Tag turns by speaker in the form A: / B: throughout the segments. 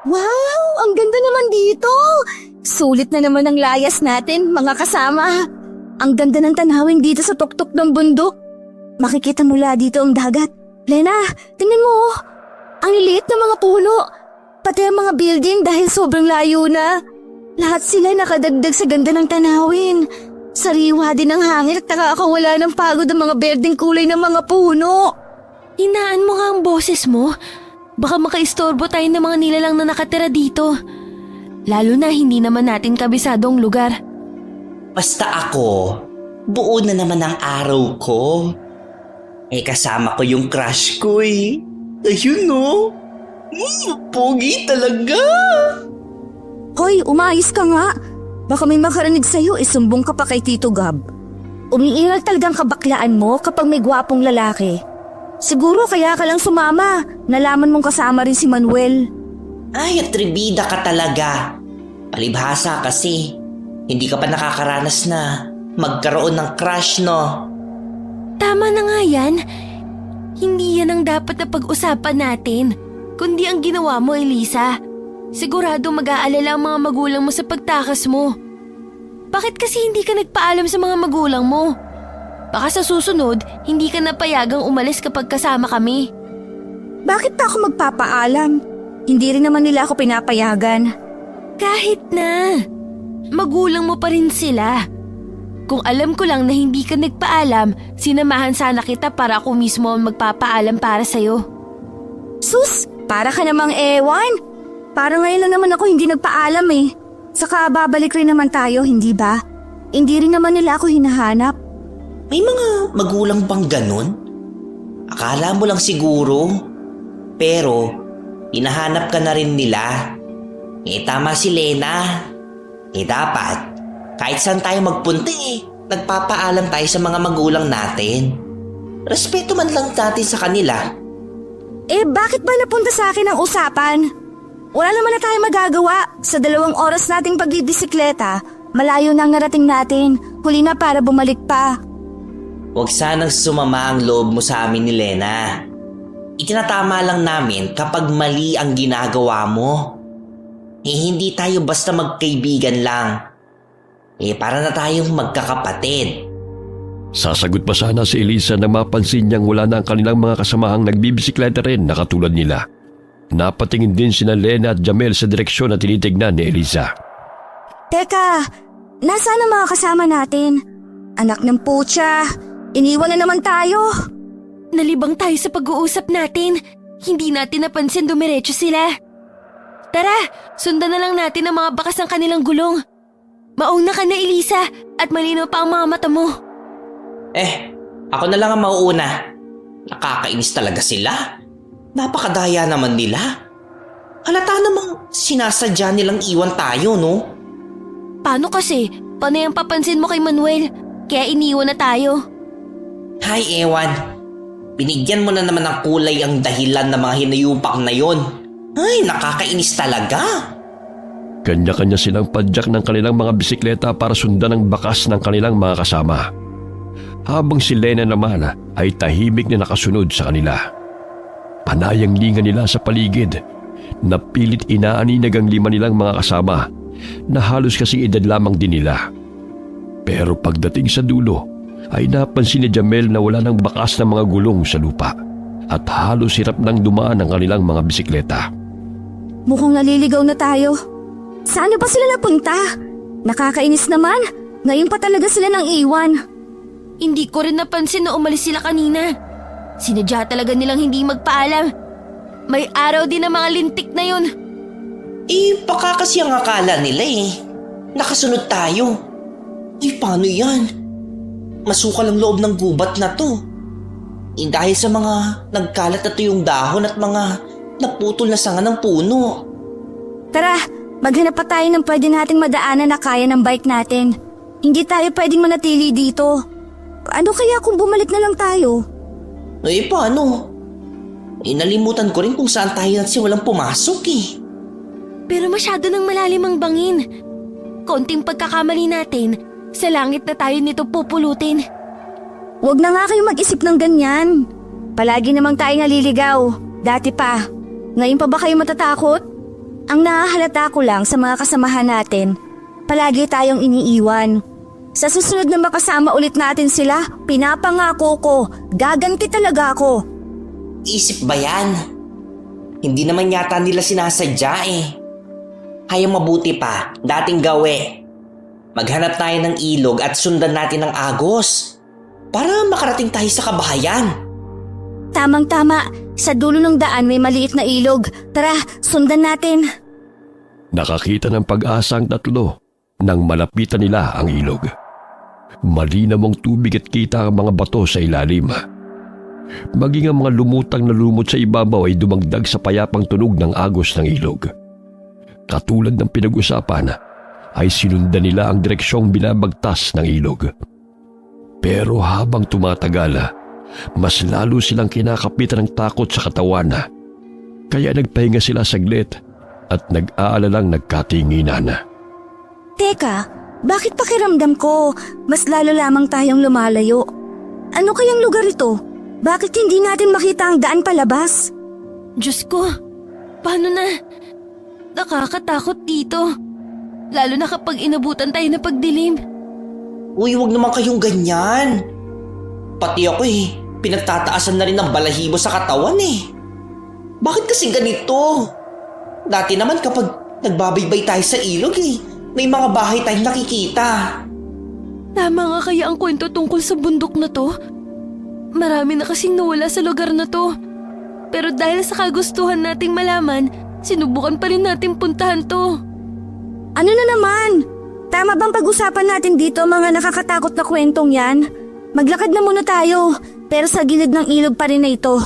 A: Wow! Ang ganda naman dito! Sulit na naman ang layas natin, mga kasama. Ang ganda ng tanawin dito sa tuktok ng bundok. Makikita mula dito ang dagat. Lena, tingnan mo. Ang liliit na mga puno. Pati ang mga building dahil sobrang layo na. Lahat sila nakadagdag sa ganda ng tanawin. Sariwa din ang hangin at nakakawala ng pagod ang mga berdeng kulay ng mga puno.
B: Hinaan mo nga ang boses mo. Baka makaistorbo tayo ng mga nilalang na nakatira dito. Lalo na hindi naman natin kabisado ang lugar.
C: Basta ako, buo na naman ang araw ko. Kasama ko yung crush ko eh. Ayun no. Pogi talaga.
A: Hoy, umayos ka nga. Baka may makarinig sa'yo, isumbong ka pa kay Tito Gab. Umiiral talagang kabaklaan mo kapag may gwapong lalaki. Siguro kaya ka lang sumama. Nalaman mong kasama rin si Manuel.
C: Ay, atribida ka talaga. Palibhasa kasi. Hindi ka pa nakakaranas na magkaroon ng crush, no?
B: Tama na nga yan. Hindi yan ang dapat na pag-usapan natin, kundi ang ginawa mo, Elisa. Sigurado mag-aalala ang mga magulang mo sa pagtakas mo. Bakit kasi hindi ka nagpaalam sa mga magulang mo? Baka sa susunod, hindi ka napayagang umalis kapag kasama kami.
A: Bakit pa ako magpapaalam? Hindi rin naman nila ako pinapayagan.
B: Kahit na. Magulang mo pa rin sila. Kung alam ko lang na hindi ka nagpaalam, sinamahan sana kita para ako mismo ang magpapaalam para sa'yo.
A: Sus, para ka namang ewan. Para ngayon lang naman ako hindi nagpaalam eh. Saka babalik rin naman tayo, hindi ba? Hindi rin naman nila ako hinahanap.
C: May mga magulang bang ganun? Akala mo lang siguro. Pero, hinahanap ka na rin nila. Tama si Lena. Dapat, kahit saan tayo magpunta nagpapaalam tayo sa mga magulang natin. Respeto man lang natin sa kanila.
A: Bakit ba napunta sa akin ang usapan? Wala naman na tayo magagawa. Sa 2 oras nating pagbibisikleta, malayo na ang narating natin. Huli na para bumalik pa.
C: Huwag sanang sumama ang loob mo sa amin ni Lena. Itinatama lang namin kapag mali ang ginagawa mo. Hindi tayo basta magkaibigan lang. Para na tayong magkakapatid.
D: Sasagot pa sana si Elisa na mapansin niyang wala na ang kanilang mga kasamahang nagbibisikleta rin na katulad nila. Napatingin din sina Lena at Jamel sa direksyon na tinitignan ni Elisa.
A: Teka, nasaan ang mga kasama natin? Anak ng putya, iniwan na naman tayo.
B: Nalibang tayo sa pag-uusap natin. Hindi natin napansin dumiretso sila. Tara, sundan na lang natin ang mga bakas ng kanilang gulong. Mauna ka na, Elisa, at malinaw pa ang mga mata mo.
C: Ako na lang ang mauuna. Nakakainis talaga sila. Napakadaya naman nila. Halata namang sinasadya nilang iwan tayo, no?
B: Paano kasi? Panay ang papansin mo kay Manuel, kaya iniwan na tayo.
C: Hay, ewan. Binigyan mo na naman ng kulay ang dahilan ng mga hinayupak na yon. Ay, nakakainis talaga.
D: Kanya-kanya silang padyak ng kanilang mga bisikleta para sundan ang bakas ng kanilang mga kasama. Habang si Lena naman ay tahimik na nakasunod sa kanila. Panayang linga nila sa paligid. Napilit inaaninag ang 5 nilang mga kasama na halos kasing edad lamang din nila. Pero pagdating sa dulo ay napansin ni Jamel na wala ng bakas ng mga gulong sa lupa at halos hirap nang dumaan ang kanilang mga bisikleta.
A: Mukhang naliligaw na tayo. Saan pa sila napunta? Nakakainis naman. Ngayon pa talaga sila nang iwan.
B: Hindi ko rin napansin na umalis sila kanina. Sinadya talaga nilang hindi magpaalam. May araw din ang mga lintik na yun.
C: Baka kasi ang akala nila nakasunod tayo. Paano yan? Masukal ang loob ng gubat na to. Dahil sa mga nagkalat na tuyong dahon at mga naputol na sanga ng puno.
A: Tara, maghanap pa tayo ng pwede nating madaanan na kaya ng bike natin. Hindi tayo pwedeng manatili dito. Ano kaya kung bumalik na lang tayo?
C: Paano? Nalimutan ko rin kung saan tayo nagsimulang pumasok
B: Pero masyado nang malalim ang bangin. Konting pagkakamali natin, sa langit na tayo nito pupulutin.
A: Huwag na nga kayong mag-isip ng ganyan. Palagi namang tayo naliligaw. Dati pa. Ngayon pa ba kayo matatakot? Ang nahahalata ko lang sa mga kasamahan natin, palagi tayong iniiwan. Sa susunod na makasama ulit natin sila, pinapangako ko, gaganti talaga ako.
C: Isip ba yan? Hindi naman yata nila sinasadya eh. Kaya mabuti pa, dating gawi. Maghanap tayo ng ilog at sundan natin ang agos para makarating tayo sa kabahayan.
A: Tamang-tama, sa dulo ng daan may maliit na ilog. Tara, sundan natin.
D: Nakakita ng pag-asa ang tatlo nang malapitan nila ang ilog. Malinaw ang tubig at kita ang mga bato sa ilalim. Maging ang mga lumutang na lumot sa ibabaw ay dumagdag sa payapang tunog ng agos ng ilog. Katulad ng pinag-usapan, ay sinundan nila ang direksyong binabagtas ng ilog. Pero habang tumatagal, mas lalo silang kinakapitan ng takot sa katawan. Kaya nagpahinga sila saglit at nag-aalalang nagkatinginan.
A: Teka, bakit pakiramdam ko mas lalo lamang tayong lumalayo? Ano kayang lugar ito? Bakit hindi natin makita ang daan palabas?
B: Diyos ko, paano na? Nakakatakot dito. Lalo na kapag inabutan tayo na pagdilim.
C: Uy, wag naman kayong ganyan. Pati ako pinagtataasan na rin ng balahibo sa katawan eh. Bakit kasi ganito? Dati naman kapag nagbabaybay tayo sa ilog may mga bahay tayong nakikita.
B: Tama nga kaya ang kwento tungkol sa bundok na to? Marami na kasing nawala sa lugar na to. Pero dahil sa kagustuhan nating malaman, sinubukan pa rin natin puntahan to.
A: Ano na naman? Tama bang pag-usapan natin dito mga nakakatakot na kwentong yan? Maglakad na muna tayo, pero sa gilid ng ilog pa rin na ito.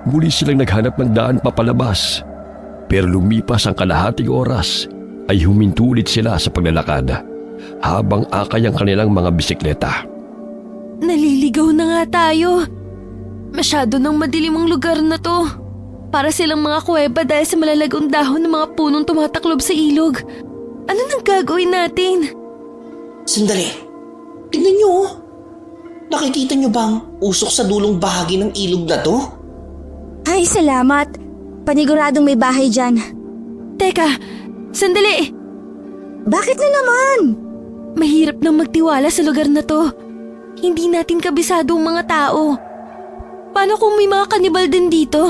D: Muli silang naghanap ng daan papalabas. Pero lumipas ang kalahating oras ay huminto ulit sila sa paglalakad habang akay ang kanilang mga bisikleta.
B: Naliligaw na nga tayo. Masyado nang madilim ang lugar na to. Para silang mga kuweba dahil sa malalagong dahon ng mga punong tumataklob sa ilog. Ano nang gagawin natin?
C: Sandali, tignan nyo. Nakikita nyo bang usok sa dulong bahagi ng ilog na to?
A: Ay, salamat. Paniguradong may bahay dyan.
B: Teka, sandali.
A: Bakit na naman?
B: Mahirap nang magtiwala sa lugar na to. Hindi natin kabisado ang mga tao. Paano kung may mga kanibal din dito?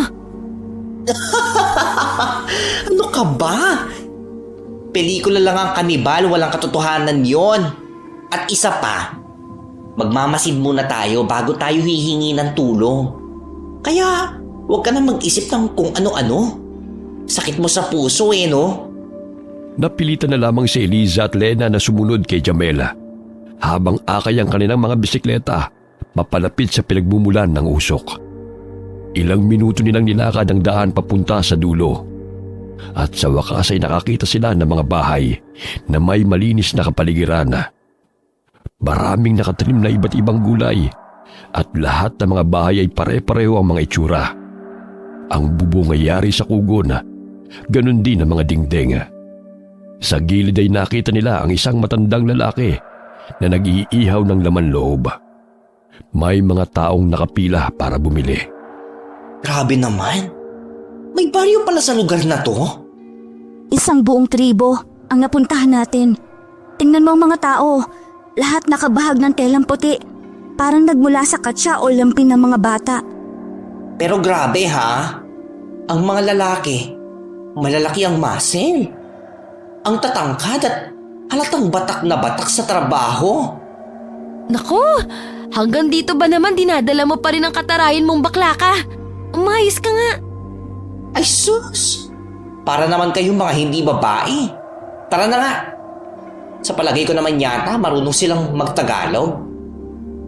C: Ano ka ba? Pelikula lang ang kanibal, walang katotohanan yon. At isa pa, magmamasid muna tayo bago tayo hihingi ng tulong. Kaya, huwag ka na mag-isip ng kung ano-ano. Sakit mo sa puso no?
D: Napilitan na lamang si Eliza at Lena na sumunod kay Jamela habang akay ang kanilang mga bisikleta papalapit sa pinagmumulan ng usok. Ilang minuto nilang nilakad ang daan papunta sa dulo. At sa wakas ay nakakita sila ng mga bahay na may malinis na kapaligiran. Maraming nakatanim na iba't ibang gulay at lahat ng mga bahay ay pare-pareho ang mga itsura. Ang bubong ay yari sa kugon, ganun din ang mga dingding. Sa gilid ay nakita nila ang isang matandang lalaki na nag-iihaw ng laman loob. May mga taong nakapila para bumili.
C: Grabe naman. May baryo pala sa lugar na to?
A: Isang buong tribo ang napuntahan natin. Tingnan mo ang mga tao. Lahat nakabahag ng telang puti. Parang nagmula sa katsa o lampin ng mga bata.
C: Pero grabe ha. Ang mga lalaki, malalaki ang muscle. Ang tatangkad at halatang batak na batak sa trabaho.
B: Nako, hanggang dito ba naman dinadala mo pa rin ang katarayan mong bakla ka? Umayos ka nga.
C: Ay sus! Para naman kayong mga hindi babae. Tara na nga. Sa palagay ko naman yata marunong silang magtagalog.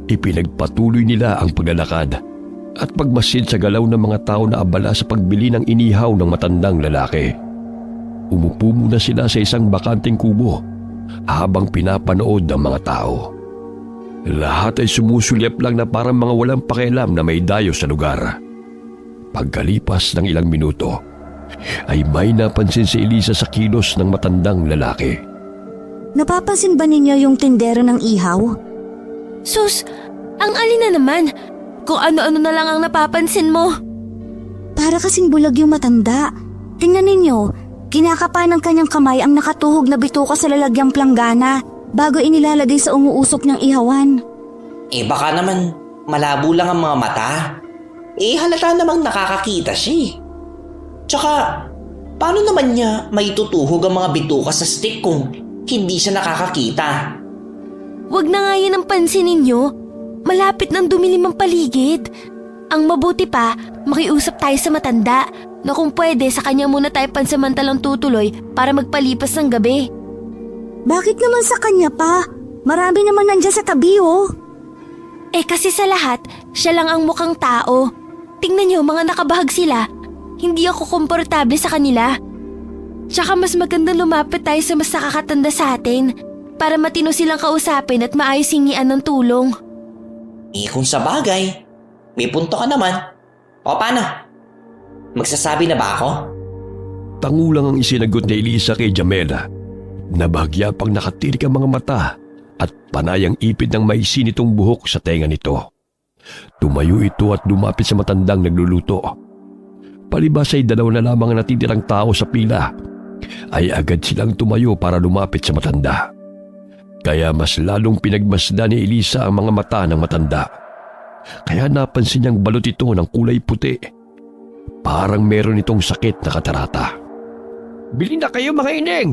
D: Ipinagpatuloy nila ang paglalakad at pagmasid sa galaw ng mga tao na abala sa pagbili ng inihaw ng matandang lalaki. Umupo muna sila sa isang bakanting kubo habang pinapanood ang mga tao. Lahat ay sumusulyap lang na parang mga walang pakialam na may dayo sa lugar. Pagkalipas ng ilang minuto, ay may napansin si Eliza sa kilos ng matandang lalaki.
A: Napapansin ba ninyo yung tindero ng ihaw?
B: Sus, ang alin na naman. Kung ano-ano na lang ang napapansin mo.
A: Para kasing bulag yung matanda. Tingnan ninyo, Kinakapa ng kanyang kamay ang nakatuhog na bituka sa lalagyang planggana bago inilalagay sa umuusok niyang ihawan.
C: Baka naman malabo lang ang mga mata. Halata namang nakakakita siya eh. Tsaka, paano naman niya maitutuhog ang mga bituka sa stick kung hindi siya nakakakita?
B: Wag na nga yan ang pansinin nyo. Malapit ng dumilim ang paligid. Ang mabuti pa, makiusap tayo sa matanda na kung pwede sa kanya muna tayo pansamantalang tutuloy para magpalipas ng gabi.
A: Bakit naman sa kanya pa? Marami naman nandiyan sa tabi oh.
B: Kasi sa lahat, siya lang ang mukhang tao. Tingnan nyo, mga nakabahag sila. Hindi ako komportable sa kanila. Tsaka mas magandang lumapit tayo sa mas nakakatanda sa atin para matino silang kausapin at maayos hingian ng tulong.
C: Kung sa bagay, may punto ka naman. O paano? Magsasabi na ba ako?
D: Tangulang ang isinagot ni Elisa kay Jamela na bahagya pang nakatirik ang mga mata at panayang ipid ng maisi nitong buhok sa tenga nito. Tumayo ito at lumapit sa matandang nagluluto. Palibas ay 2 na lamang ang natitirang tao sa pila, ay agad silang tumayo para lumapit sa matanda. Kaya mas lalong pinagmasdan ni Elisa ang mga mata ng matanda. Kaya napansin niyang balot ito ng kulay puti. Parang meron itong sakit na katarata. Bili na kayo mga ineng!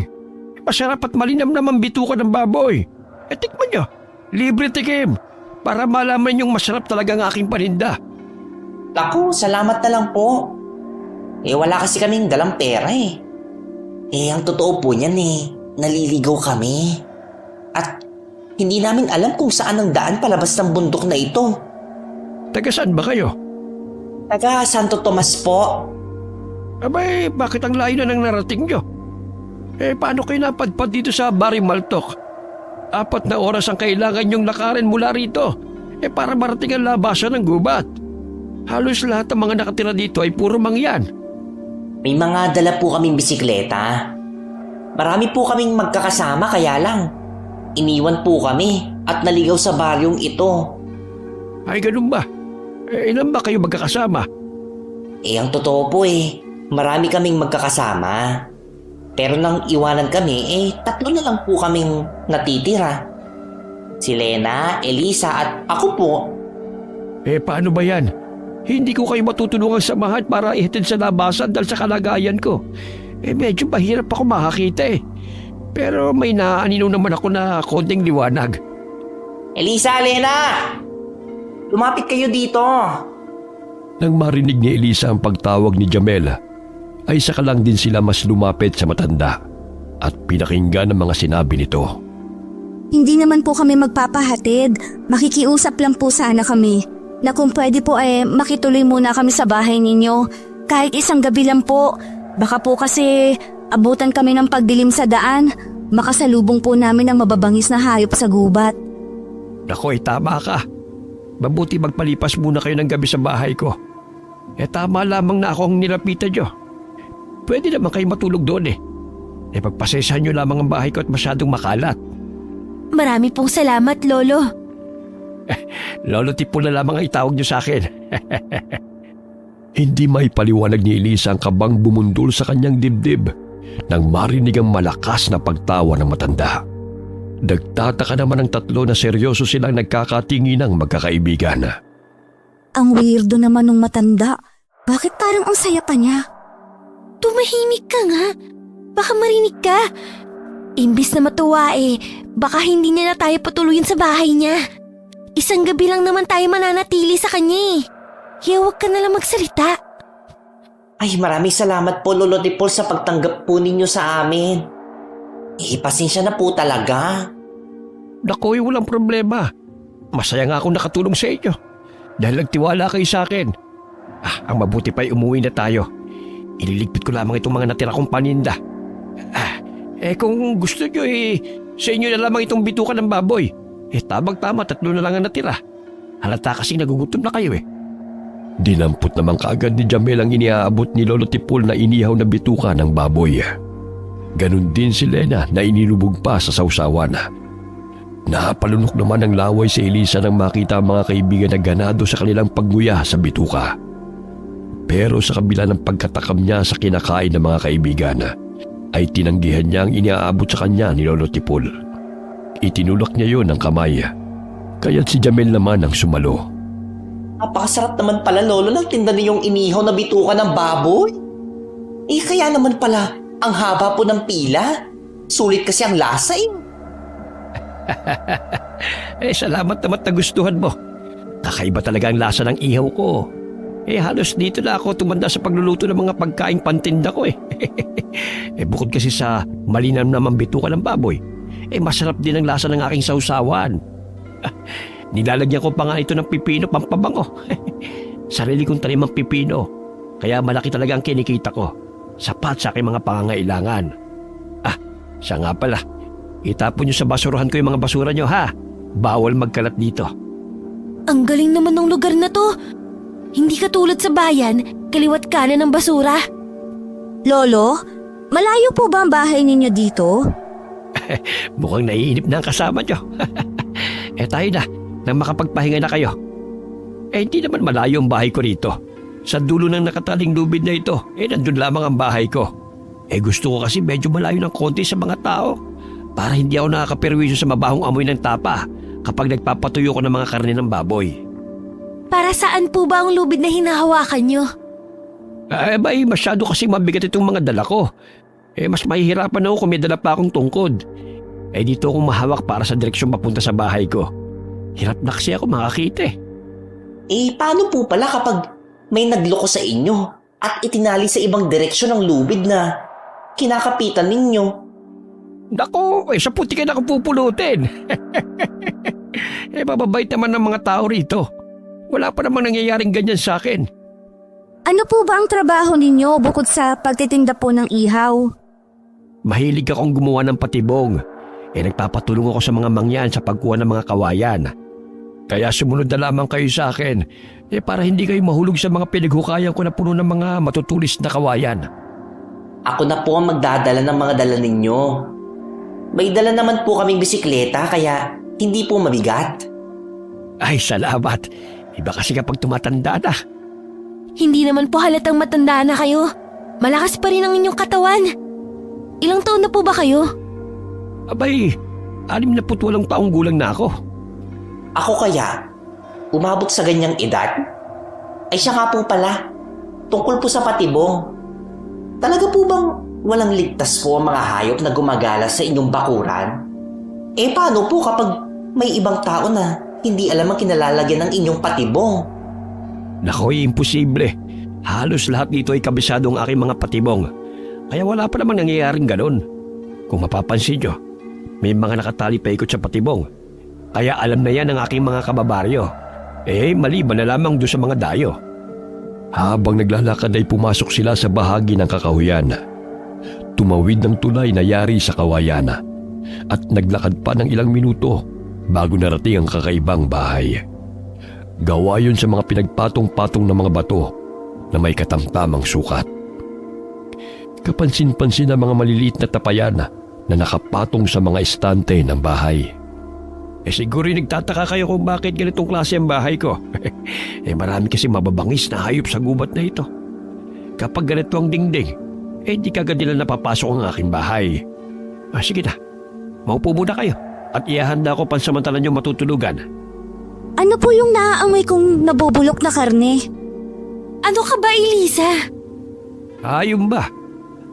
D: Masarap at malinam naman bituka ng baboy. Tikman nyo, libre tikim, para malaman yung masarap talaga ang aking paninda.
C: Naku, salamat na lang po. Wala kasi kaming dalang pera eh. Ang totoo po niyan naliligaw kami. At hindi namin alam kung saan ang daan palabas ng bundok na ito.
D: Taga saan ba kayo?
C: Taga Santo Tomas po.
D: Abay, bakit ang layo na nang narating nyo? Paano kayo napadpad dito sa Barimaltok? 4 na oras ang kailangan nyong lakarin mula rito. Para marating ang labasan ng gubat. Halos lahat ng mga nakatira dito ay puro mangyan.
C: May mga dala po kaming bisikleta. Marami po kaming magkakasama kaya lang. Iniwan po kami at naligaw sa baryong ito.
D: Ay, ganun ba? Ilan ba kayo magkakasama?
C: Ang totoo po marami kaming magkakasama. Pero nang iwanan kami, 3 na lang po kaming natitira. Si Lena, Elisa at ako po.
D: Paano ba yan? Hindi ko kayo matutulungan samahan para ihatid sa labasan dahil sa kalagayan ko. Medyo mahirap ako makakita Pero may naaanino naman ako na konting liwanag.
C: Elisa, Lena! Lumapit kayo dito.
D: Nang marinig ni Elisa ang pagtawag ni Jamela, ay saka lang din sila mas lumapit sa matanda at pinakinggan ang mga sinabi nito.
A: Hindi naman po kami magpapahatid. Makikiusap lang po sana kami na kung pwede po makituloy muna kami sa bahay ninyo. Kahit isang gabi lang po. Baka po kasi abutan kami ng pagdilim sa daan. Makasalubong po namin ang mababangis na hayop sa gubat.
D: Nako, tama ka. Mabuti magpalipas muna kayo ng gabi sa bahay ko. Tama lamang na ako ang nilapitan nyo. Pwede naman kayo matulog doon pagpasesahan nyo lamang ang bahay ko at masyadong makalat.
B: Marami pong salamat, Lolo.
D: Lolo Tipo na lamang ang itawag nyo sa akin. Hindi may paliwanag ni Elisa ang kabang bumundol sa kanyang dibdib nang marinig ang malakas na pagtawa ng matanda. Nagtataka naman ang 3 na seryoso silang nagkakatinginang magkakaibigan.
A: Ang weirdo naman ng matanda. Bakit parang ang saya pa niya?
B: Tumahimik ka nga. Baka marinig ka. Imbis na matuwa baka hindi niya na tayo patuloyin sa bahay niya. Isang gabi lang naman tayo mananatili sa kanya Kaya huwag ka nalang magsalita.
C: Ay, maraming salamat po, Lolo Tipol, sa pagtanggap po ninyo sa amin. Pasensya na po talaga.
D: Nakoy, walang problema. Masaya nga akong nakatulong sa inyo. Dahil nagtiwala kayo sa akin. Ang mabuti pa'y umuwi na tayo. Ililigpit ko lamang itong mga natira kong paninda. Kung gusto nyo sa inyo na lamang itong bituka ng baboy. Tamang-tama, 3 na lang ang natira. Halata kasing nagugutom na kayo Dinampot naman kaagad ni Jamel ang iniaabot ni Lolo Tipol na inihaw na bituka ng baboy. Ganon din si Lena na inilubog pa sa sausawan. Napalunok naman ang laway si Elisa nang makita ang mga kaibigan na ganado sa kanilang pagguya sa bituka. Pero sa kabila ng pagkatakam niya sa kinakain ng mga kaibigan, ay tinanggihan niya ang iniaabot sa kanya ni Lolo Tipol. Itinulak niya yon ng kamay, kaya't si Jamel naman ang sumalo.
C: Napakasarap naman pala, Lolo, ng tinda niyong inihaw na bituka ng baboy. Kaya naman pala, ang haba po ng pila. Sulit kasi ang lasa eh.
D: Salamat naman na gustuhan mo. Kakaiba talaga ang lasa ng ihaw ko. Halos dito na ako tumanda sa pagluluto ng mga pagkaing pantinda ko eh. Bukod kasi sa malinam namang bituka ng baboy, masarap din ang lasa ng aking sausawan. Nilalagyan ko pa nga ito ng pipino pampabango. Sarili kong tanim ang pipino, kaya malaki talaga ang kinikita ko. Sapat sa aking mga pangangailangan. Siya nga pala, itapon niyo sa basurahan ko yung mga basura niyo ha. Bawal magkalat dito.
B: Ang galing naman ng lugar na to. Hindi katulad sa bayan, kaliwat kanan ng basura.
A: Lolo, malayo po ba ang bahay ninyo dito?
D: Mukhang naiinip na ang kasama niyo. Tayo na, nang makapagpahinga na kayo. Hindi naman malayo ang bahay ko rito. Sa dulo ng nakataling lubid na ito, nandun lamang ang bahay ko. Gusto ko kasi medyo malayo ng konti sa mga tao para hindi ako nakakaperwisyo sa mabahong amoy ng tapa kapag nagpapatuyo ko ng mga karne ng baboy.
B: Para saan po ba ang lubid na hinahawakan nyo?
D: Masyado kasi mabigat itong mga dala ko. Mas mahihirapan ako kung may dala pa akong tungkod. Dito akong mahawak para sa direksyon papunta sa bahay ko. Hirap na kasi ako makakita
C: Paano po pala kapag may nagloko sa inyo at itinali sa ibang direksyon ng lubid na kinakapitan ninyo?
D: Naku, sa putikan ako pupulutin. Mababait naman ng mga tao rito. Wala pa namang nangyayaring ganyan sa akin.
A: Ano po ba ang trabaho ninyo bukod sa pagtitinda po ng ihaw?
D: Mahilig akong gumawa ng patibong. Nagpapatulong ako sa mga mangyan sa pagkuha ng mga kawayan. Kaya sumunod na lamang kayo sa akin para hindi kayo mahulog sa mga pinaghukayan ko na puno ng mga matutulis na kawayan.
C: Ako na po ang magdadala ng mga dala ninyo. May dala naman po kaming bisikleta kaya hindi po mabigat.
D: Ay, salamat. Iba kasi kapag tumatanda na.
B: Hindi naman po halatang matanda na kayo. Malakas pa rin ang inyong katawan. Ilang taon na po ba kayo?
D: Abay, 68 taong gulang na ako.
C: Ako kaya, umabot sa ganyang edad? Ay siya nga po pala, tungkol po sa patibong. Talaga po bang walang ligtas po ang mga hayop na gumagala sa inyong bakuran? Paano po kapag may ibang tao na hindi alam ang kinalalagyan ng inyong patibong?
D: Nakoy, imposible. Halos lahat dito ay kabisado ang aking mga patibong. Kaya wala pa namang nangyayaring ganon. Kung mapapansin nyo, may mga nakatali pa ikot sa patibong. Kaya alam na yan ng aking mga kababaryo. Maliban na lamang doon sa mga dayo. Habang naglalakad ay pumasok sila sa bahagi ng kakahuyan. Tumawid ng tulay na yari sa kawayan. At naglakad pa ng ilang minuto bago narating ang kakaibang bahay. Gawa yun sa mga pinagpatong-patong na mga bato na may katamtamang sukat. Kapansin-pansin ang mga maliliit na tapayan na nakapatong sa mga estante ng bahay. Siguro nagtataka kayo kung bakit ganitong klase ang bahay ko. Marami kasi mababangis na hayop sa gubat na ito. Kapag ganito ang dingding, di kagad nila napapasok ang aking bahay. Sige na, maupo muna kayo at ihahanda ko pansamantala nyo matutulugan.
A: Ano po yung naaamoy kong nabubulok na karne?
B: Ano ka ba, Elisa?
D: Ayun ba?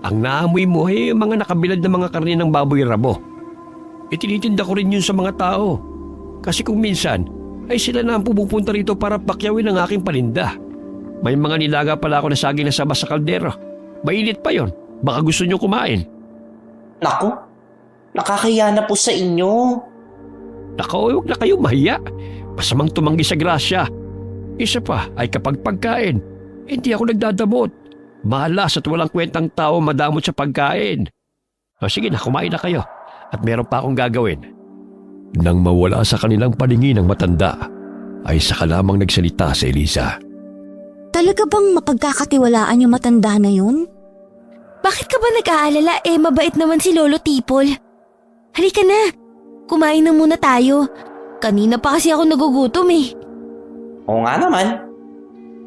D: Ang naamoy mo ay mga nakabilad na mga karne ng baboy rabo. Itinitinda ko rin yun sa mga tao. Kasi kung minsan, ay sila na ang pumupunta rito para pakyawin ang aking paninda. May mga nilaga pala ako na saging na sabas sa kaldero. Mainit pa yon. Baka gusto nyo kumain.
C: Naku, nakakahiya na po sa inyo.
D: Naku, huwag na kayo mahiya. Masamang tumanggi sa grasya. Isa pa ay kapag pagkain, hindi ako nagdadamot. Malas at walang kwentang tao madamot sa pagkain. Sige na, kumain na kayo. At meron pa akong gagawin. Nang mawala sa kanilang paningin ang matanda, ay saka lamang nagsalita si Elisa.
A: Talaga bang mapagkakatiwalaan yung matanda na yun?
B: Bakit ka ba nag-aalala? Mabait naman si Lolo Tipol. Halika na, kumain na muna tayo. Kanina pa kasi ako nagugutom
C: Oo nga naman.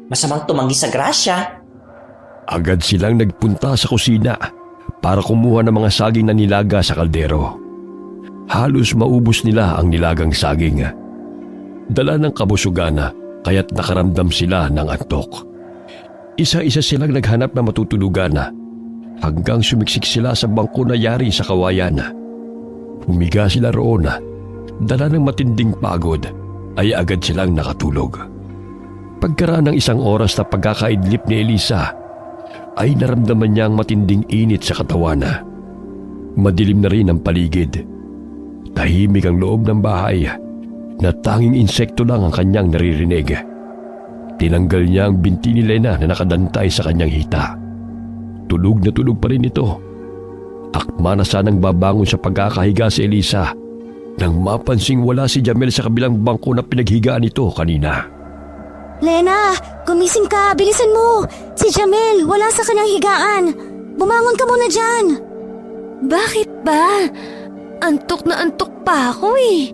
C: Masamang tumanggi sa grasya.
D: Agad silang nagpunta sa kusina para kumuha ng mga saging na nilaga sa kaldero. Halos maubos nila ang nilagang saging. Dala ng kabusugan kaya't nakaramdam sila ng antok. Isa-isa silang naghanap na matutulugan hanggang sumiksik sila sa bangko na yari sa kawayan. Humiga sila roon. Dala ng matinding pagod ay agad silang nakatulog. Pagkaraan ng isang oras na pagkakaidlip ni Elisa ay naramdaman niya ang matinding init sa katawan. Madilim na rin ang paligid. Tahimik ang loob ng bahay na tanging insekto lang ang kanyang naririnig. Tinanggal niya ang binti ni Lena na nakadantay sa kanyang hita. Tulog na tulog pa rin ito. Akma na sanang babangon sa pagkakahiga si Elisa nang mapansing wala si Jamel sa kabilang bangko na pinaghigaan nito kanina.
A: Lena, gumising ka, bilisan mo. Si Jamel, wala sa kanyang higaan. Bumangon ka muna dyan.
B: Bakit ba? Antok na antok pa ako eh.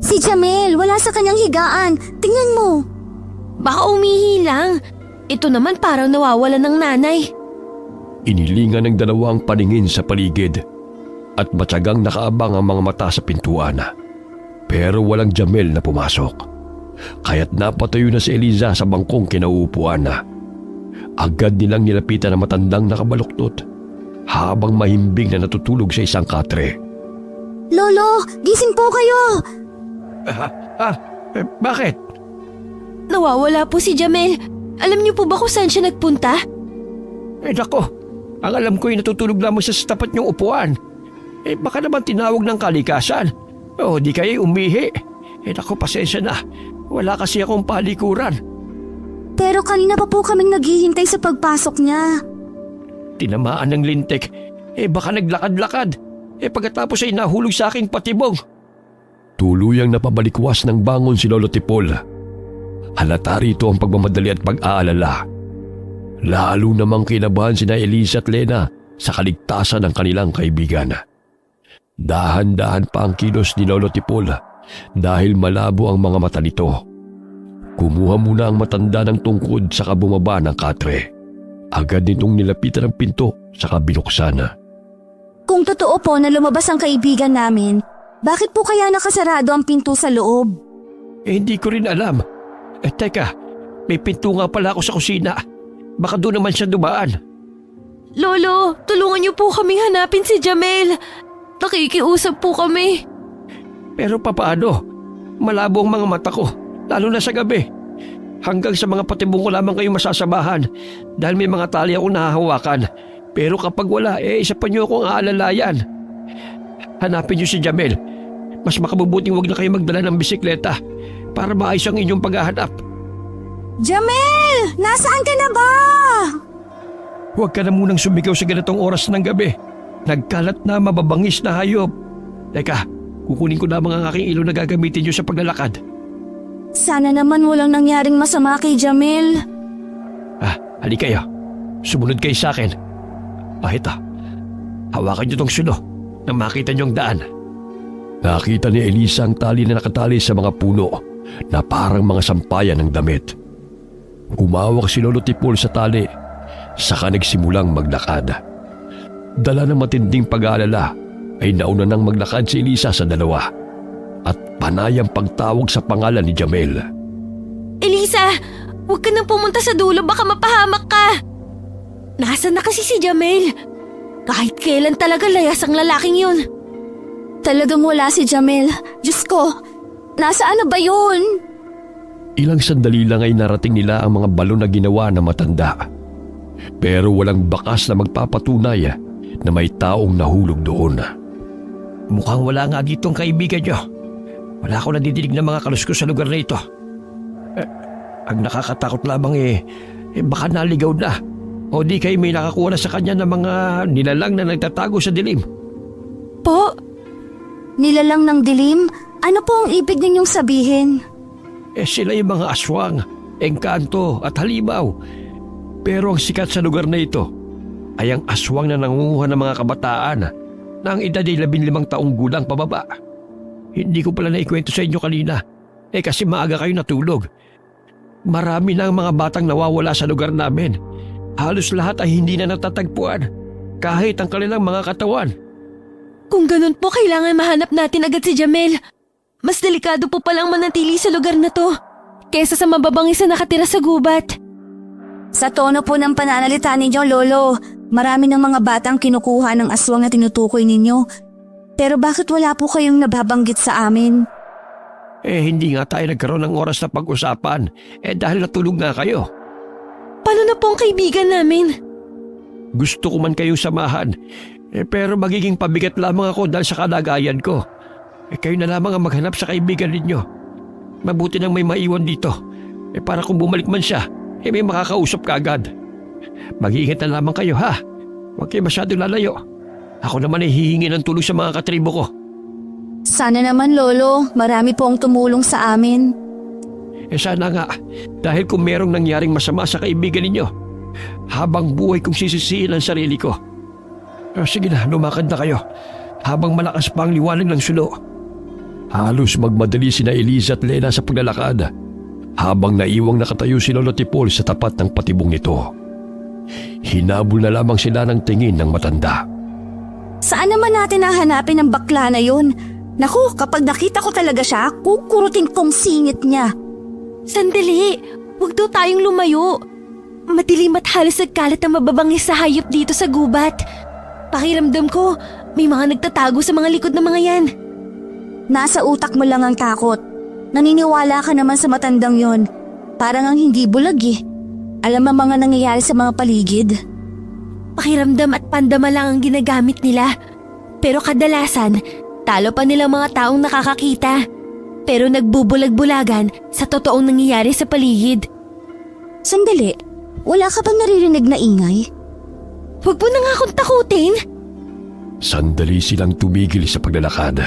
A: Si Jamel, wala sa kanyang higaan. Tingnan mo.
B: Baka umihi lang. Ito naman parang nawawala ng nanay.
D: Inilingan ng dalawa ang paningin sa paligid at matyagang nakaabang ang mga mata sa pintuan. Pero walang Jamel na pumasok. Kaya't napatayo na si Eliza sa bangkong kinauupuan. Agad nilang nilapitan ang matandang nakabaluktot habang mahimbing na natutulog sa isang katre.
A: Lolo, gising po kayo.
D: Bakit?
B: Nawawala po si Jamel. Alam niyo po ba kung saan siya nagpunta?
D: Nako, ang alam ko ay natutulog lamang siya sa tapat niyong upuan. Baka naman tinawag ng kalikasan. O di kayo umihi. Nako, pasensya na. Wala kasi akong palikuran.
A: Pero kanina pa po kaming naghihintay sa pagpasok niya.
D: Tinamaan ng lintik. Baka naglakad-lakad. Pagkatapos ay nahulog sa aking patibong. Tuluyang napabalikwas ng bangon si Lolo Tipol. Halata rito ang pagmamadali at pag-aalala. Lalo namang kinabahan sina Elisa at Lena sa kaligtasan ng kanilang kaibigan. Dahan-dahan pa ang kilos ni Lolo Tipol dahil malabo ang mga mata nito. Kumuha muna ang matanda ng tungkod saka bumaba ng katre. Agad nitong nilapitan ang pinto saka binuksan.
A: Kung totoo po na lumabas ang kaibigan namin, bakit po kaya nakasarado ang pinto sa loob?
D: Hindi ko rin alam. Teka, may pinto nga pala ako sa kusina. Baka doon naman siya dumaan.
B: Lolo, tulungan niyo po kaming hanapin si Jamel. Nakikiusap po kami.
D: Pero papaano? Malabo ang mga mata ko, lalo na sa gabi. Hanggang sa mga patibong ko lamang kayo masasabahan dahil may mga tali akong nahahawakan. Pero kapag wala, isa pa niyo akong aalalayan. Hanapin niyo si Jamel. Mas makabubuting wag na kayo magdala ng bisikleta para maayos ang inyong paghahanap.
A: Jamel! Nasaan ka na ba?
D: Huwag ka na munang sumigaw sa ganitong oras ng gabi. Nagkalat na mababangis na hayop. Teka, kukunin ko lamang ang aking ilaw na gagamitin niyo sa paglalakad.
A: Sana naman walang nangyaring masama kay Jamel.
D: Halika kayo. Sumunod kayo sa akin. Ito. Hawakan niyo tong suno nang makita niyo ang daan. Nakita ni Elisa ang tali na nakatali sa mga puno na parang mga sampayan ng damit. Humawak si Lolo Tipol sa tali, saka nagsimulang maglakad. Dala ng matinding pag-aalala ay nauna nang maglakad si Elisa sa dalawa at panayang pagtawag sa pangalan ni Jamel.
B: Elisa, huwag ka nang pumunta sa dulo, baka mapahamak ka. Nasaan na kasi si Jamel? Kahit kailan talaga layas ang lalaking yun.
A: Talagang wala si Jamel. Diyos ko, nasaan na ba yun?
D: Ilang sandali lang ay narating nila ang mga balon na ginawa ng matanda. Pero walang bakas na magpapatunay na may taong nahulog doon. Mukhang wala nga dito ang kaibigan niyo. Wala akong nadidinig ng mga kaluskos sa lugar na ito. Ang nakakatakot lamang baka naligaw na. O di kayo may nakakuha na sa kanya ng mga nilalang na nagtatago sa dilim.
B: Po?
A: Nilalang ng dilim? Ano po ang ibig ninyong sabihin?
D: Sila yung mga aswang, engkanto at halimaw. Pero ang sikat sa lugar na ito ay ang aswang na nangunguha ng mga kabataan na ang edad ay 15 taong gulang pababa. Hindi ko pala naikwento sa inyo kanina kasi maaga kayo natulog. Marami na ang mga batang nawawala sa lugar namin. Halos lahat ay hindi na natatagpuan. kahit ang kanilang mga katawan.
B: Kung ganun po, kailangan mahanap natin agad si Jamel. Mas delikado po palang manatili sa lugar na to kesa sa mababangis na nakatira sa gubat.
A: Sa tono po ng pananalita ninyo, Lolo, marami ng mga batang kinukuha ng aswang na tinutukoy ninyo. Pero bakit wala po kayong nababanggit sa amin?
D: Hindi nga tayo nagkaroon ng oras na pag-usapan dahil natulog nga kayo.
B: Paano na po ang kaibigan namin?
D: Gusto ko man kayong samahan pero magiging pabigat lamang ako dahil sa kalagayan ko. Kayo na lamang ang maghanap sa kaibigan ninyo. Mabuti nang may maiwan dito para kung bumalik man siya may makakausap ka agad. Mag-iingat na lamang kayo ha. Huwag kayo masyadong lalayo. Ako naman ay hihingi ng tulong sa mga katribo ko.
A: Sana naman, Lolo, marami po ang tumulong sa amin.
D: Sana nga, dahil kung merong nangyaring masama sa kaibigan ninyo, habang buhay kong sisisihin ang sarili ko. Sige na, lumakad na kayo, habang malakas pa ang liwanag ng sulo. Halos magmadali sina Eliza at Lena sa paglalakad, habang naiwang nakatayo si Lolo Tipol sa tapat ng patibong nito. Hinabol na lamang sila ng tingin ng matanda.
A: Saan naman natin hahanapin ang bakla na yun? Naku, kapag nakita ko talaga siya, kukurutin kong singit niya.
B: Sandali, huwag daw tayong lumayo. Madilim at halos nagkalat ang mababangis sa hayop dito sa gubat. Pakiramdam ko, may mga nagtatago sa mga likod ng mga yan.
A: Nasa utak mo lang ang takot. Naniniwala ka naman sa matandang yon. Parang ang hindi bulag eh. Alam ang mga nangyayari sa mga paligid.
B: Pakiramdam at pandama lang ang ginagamit nila. Pero kadalasan, talo pa nilang mga taong nakakakita. Pero nagbubulag-bulagan sa totoong nangyayari sa paligid.
A: Sandali, wala ka bang naririnig na ingay?
B: Huwag mo na nga akong takutin.
D: Sandali silang tumigil sa paglalakad,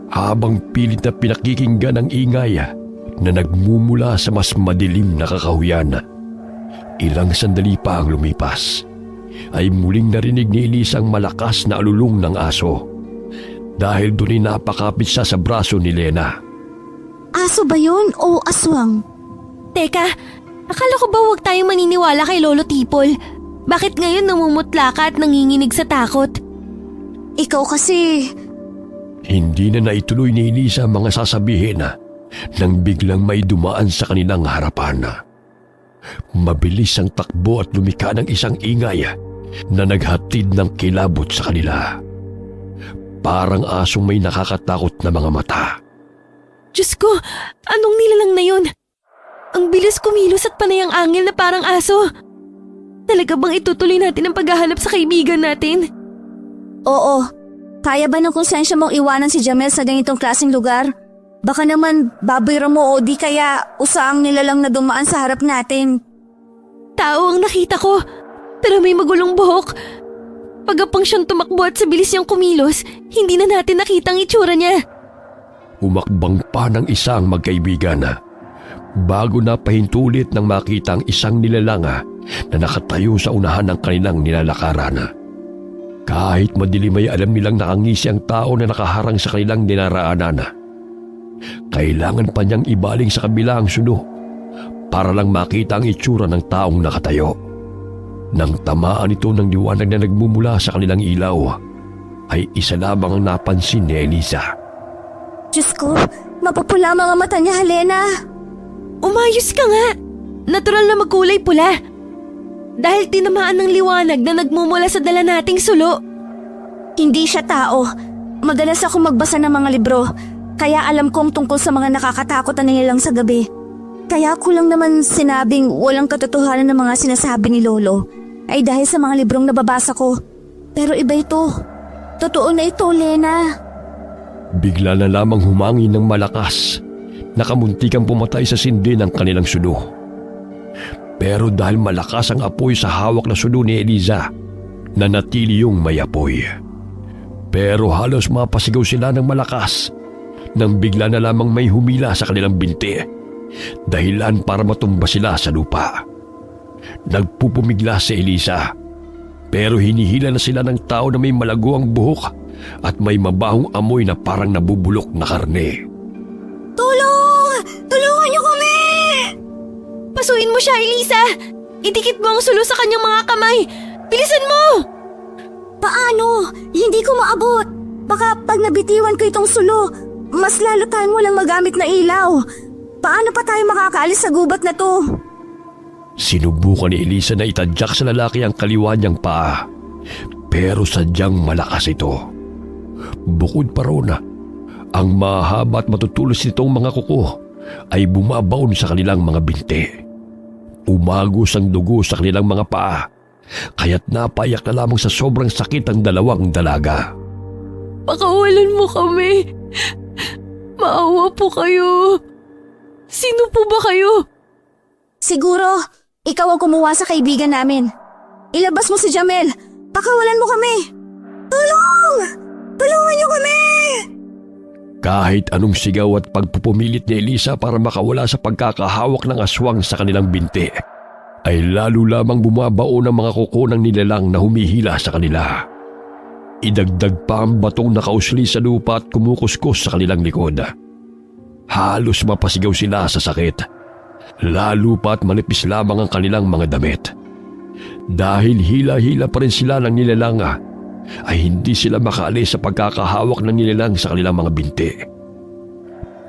D: habang pilit na pinakikinggan ang ingay na nagmumula sa mas madilim na kakahuyan. Ilang sandali pa ang lumipas, ay muling narinig ni Elisa ang malakas na alulong ng aso. Dahil doon ay napakapit siya sa braso ni Lena.
A: Aso ba yun o aswang?
B: Teka, akala ko ba huwag tayong maniniwala kay Lolo Tipol? Bakit ngayon namumutla ka at nanginginig sa takot?
A: Ikaw kasi...
D: Hindi na naituloy ni Elisa ang mga sasabihin nang biglang may dumaan sa kanilang harapan. Mabilis ang takbo at lumika ng isang ingay na naghatid ng kilabot sa kanila. Parang asong may nakakatakot na mga mata.
B: Diyos ko, anong nilalang na yun? Ang bilis kumilos at panay ang angel na parang aso. Talaga bang itutuloy natin ang paghahanap sa kaibigan natin?
A: Oo. Kaya ba ng konsensya mong iwanan si Jamel sa ganitong klaseng lugar? Baka naman babayra mo o di kaya usaang nilalang na dumaan sa harap natin.
B: Tao ang nakita ko, pero may magulong buhok. Pagapang siyang tumakbo at sa bilis niyang kumilos, hindi na natin nakita ang itsura niya.
D: Umakbang pa ng isang magkaibigan bago napahintulit nang makita ang isang nilalang na nakatayo sa unahan ng kanilang nilalakaran. Kahit madilim ay alam nilang nakangisi ang tao na nakaharang sa kanilang dinaraanan. Kailangan pa niyang ibaling sa kabila ang suno para lang makita ang itsura ng taong nakatayo. Nang tamaan ito ng liwanag na nagmumula sa kanilang ilaw, ay isa lamang ang napansin ni Elisa.
A: Diyos ko, mapupula mga mata niya, Helena.
B: Umayos ka nga! Natural na magkulay pula. Dahil tinamaan ng liwanag na nagmumula sa dala nating sulo.
A: Hindi siya tao. Madalas ako magbasa ng mga libro, kaya alam kong tungkol sa mga nakakatakot na nilang sa gabi. Kaya ko lang naman sinabing walang katotohanan ng mga sinasabi ni Lolo ay dahil sa mga librong nababasa ko. Pero iba ito. Totoo na ito, Lena.
D: Bigla na lamang humangin ng malakas, nakamuntikang pumatay sa sindi ng kanilang suno. Pero dahil malakas ang apoy sa hawak na suno ni Eliza, nanatili yung may apoy. Pero halos mapasigaw sila ng malakas nang bigla na lamang may humila sa kanilang binti, dahilan para matumba sila sa lupa. Nagpupumigla si Elisa, pero hinihila na sila ng tao na may malago ang buhok at may mabahong amoy na parang nabubulok na karne.
A: Tulong! Tulungan niyo kami!
B: Pasuin mo siya, Elisa! Idikit mo ang sulo sa kanyang mga kamay! Bilisan mo!
A: Hindi ko maabot. Baka pag nabitiwan ko itong sulo, mas lalo tayo walang magamit na ilaw. Paano pa tayo makakaalis sa gubat na to?
D: Sinubukan ni Elisa na itadyak sa lalaki ang kaliwa niyang paa. Pero sadyang malakas ito. Bukod pa roon, ang mahaba at matutulos nitong mga kuko ay bumabaon sa kanilang mga binti. Umagos ang dugo sa kanilang mga paa, kaya't napaiyak na lamang sa sobrang sakit ang dalawang dalaga.
B: Pakawalan mo kami. Maawa po kayo. Sino po ba kayo?
A: Siguro, ikaw ang kumuha sa kaibigan namin. Ilabas mo si Jamel. Pakawalan mo kami. Tulong! Tulungan niyo kami!
D: Kahit anong sigaw at pagpupumilit ni Elisa para makawala sa pagkakahawak ng aswang sa kanilang binti, ay lalo lamang bumabaon ang mga kuko ng nilalang na humihila sa kanila. Idagdag pa ang batong nakausli sa lupa at kumukuskus sa kanilang likod. Halos mapasigaw sila sa sakit. Lalo pa at manipis lamang ang kanilang mga damit. Dahil hila-hila pa rin sila ng nilalang, ay hindi sila makaalis sa pagkakahawak ng nilalang sa kanilang mga binti.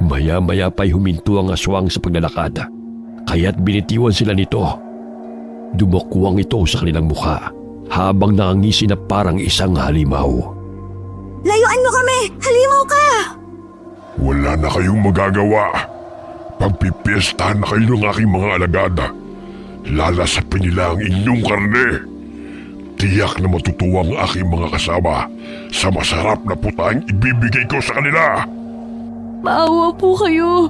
D: Maya-maya pa'y huminto ang aswang sa paglalakad, kaya't binitiwan sila nito. Dumukwang ito sa kanilang mukha habang nangangisi na parang isang halimaw.
A: Layuan mo kami! Halimaw ka!
E: Wala na kayong magagawa. Pagpipiestahan na kayo ng aking mga alagad, lalasapin nila ang inyong karne. Tiyak na matutuwa ang aking mga kasama sa masarap na putaing ibibigay ko sa kanila.
B: Maawa po kayo.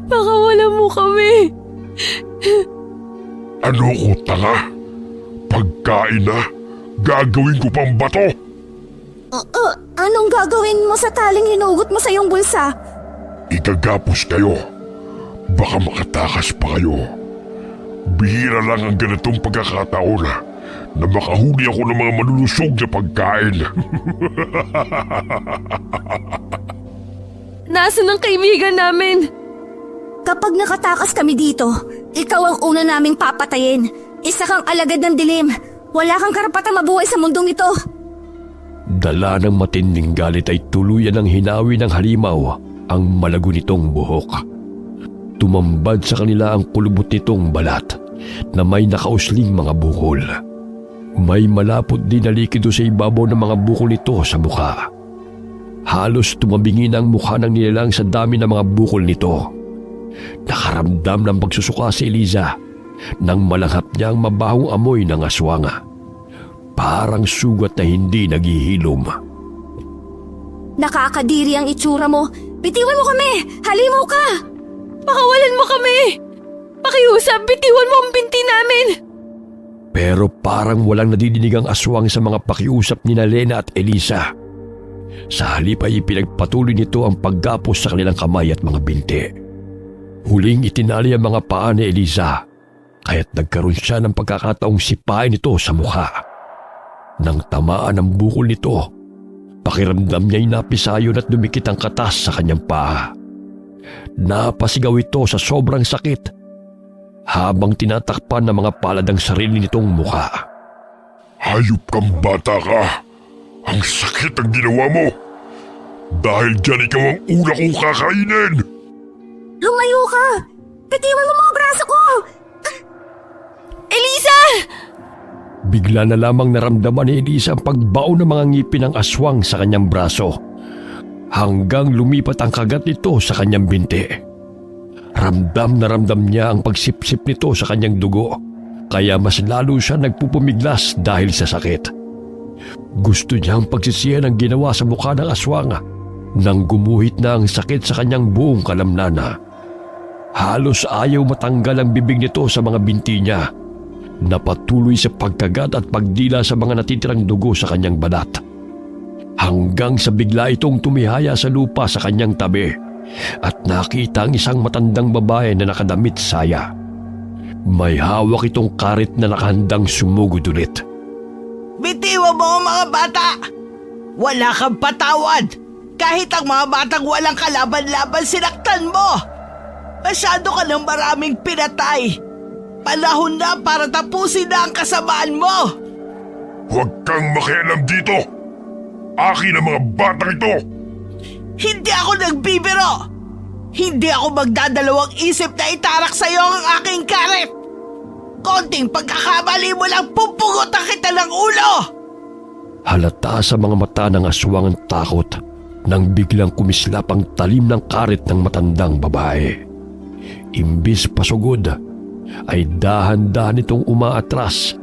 B: Pakawalan mo kami.
E: Ano ko, tanga? Pagkain na, gagawin ko pang bato.
A: Anong gagawin mo sa taling hinugot mo sa iyong bulsa?
E: Igagapos kayo. Baka makatakas pa kayo. Bihira lang ang ganitong pagkakataon na makahuli ako ng mga malulusog na pagkain.
B: Nasaan ang kaibigan namin?
A: Kapag nakatakas kami dito, ikaw ang una naming papatayin. Isa kang alagad ng dilim. Wala kang karapatang mabuhay sa mundong ito.
D: Dala ng matinding galit ay tuluyan ng hinawi ng halimaw ang malago nitong buhok. Tumambad sa kanila ang kulubot nitong balat na may nakausling mga bukol. May malapot din na likido sa ibabaw ng mga bukol nito sa mukha. Halos tumabingin ang mukha ng nilalang sa dami ng mga bukol nito. Nakaramdam ng pagsusuka si Eliza nang malanghap niya ang mabahong amoy ng aswanga. Parang sugat na hindi naghihilom.
A: Nakakadiri ang itsura mo. Bitiwan mo kami! Halimaw ka!
B: Pakawalan mo kami. Pakiusap, bitiwan mo ang binti namin.
D: Pero parang walang nadidinig ang aswang sa mga pakiusap ni Lena at Elisa. Sa halip ay pinagpatuloy nito ang paggapos sa kanilang kamay at mga binti. Huling itinali ang mga paa ni Elisa, kaya't nagkaroon siya ng pagkakataong sipain ito sa mukha. Nang tamaan ang bukol nito, pakiramdam niya'y napisayon at dumikit ang katas sa kanyang paa. Napasigaw ito sa sobrang sakit habang tinatakpan ng mga palad ang sarili nitong mukha.
E: Hayop kang bata ka. Ang sakit ang ginawa mo. Dahil dyan ikaw ang una kong kakainin.
A: Lumayo ka! Bitiwan mo mga braso ko!
B: Elisa!
D: Bigla na lamang naramdaman ni Elisa ang pagbaon ng mga ngipin ng aswang sa kanyang braso hanggang lumipat ang kagat nito sa kanyang binti. Ramdam na ramdam niya ang pagsipsip nito sa kanyang dugo, kaya mas lalo siya nagpupumiglas dahil sa sakit. Gusto niyang pagsisihan ang ginawa sa mukha ng aswang nang gumuhit na ang sakit sa kanyang buong kalamnana. Halos ayaw matanggal ang bibig nito sa mga binti niya, na patuloy sa pagkagat at pagdila sa mga natitirang dugo sa kanyang balat. Hanggang sa bigla itong tumihaya sa lupa sa kanyang tabi at nakita ang isang matandang babae na nakadamit saya. May hawak itong karit na nakahandang sumugod ulit.
F: Bitiwan mo ang mga bata! Wala kang patawad! Kahit ang mga batang walang kalaban-laban sinaktan mo! Masyado ka ng maraming pinatay! Panahon na para tapusin na ang kasamaan mo!
E: Huwag kang makialam dito! Akin ang mga batang ito!
F: Hindi ako nagbibiro! Hindi ako magdadalawang isip na itarak sa'yo ang aking karet! Konting pagkakamali mo lang, pupugutan kita ng ulo!
D: Halata sa mga mata ng aswang ang takot nang biglang kumislap ang talim ng karet ng matandang babae. Imbis pasugod, ay dahan-dahan itong umaatras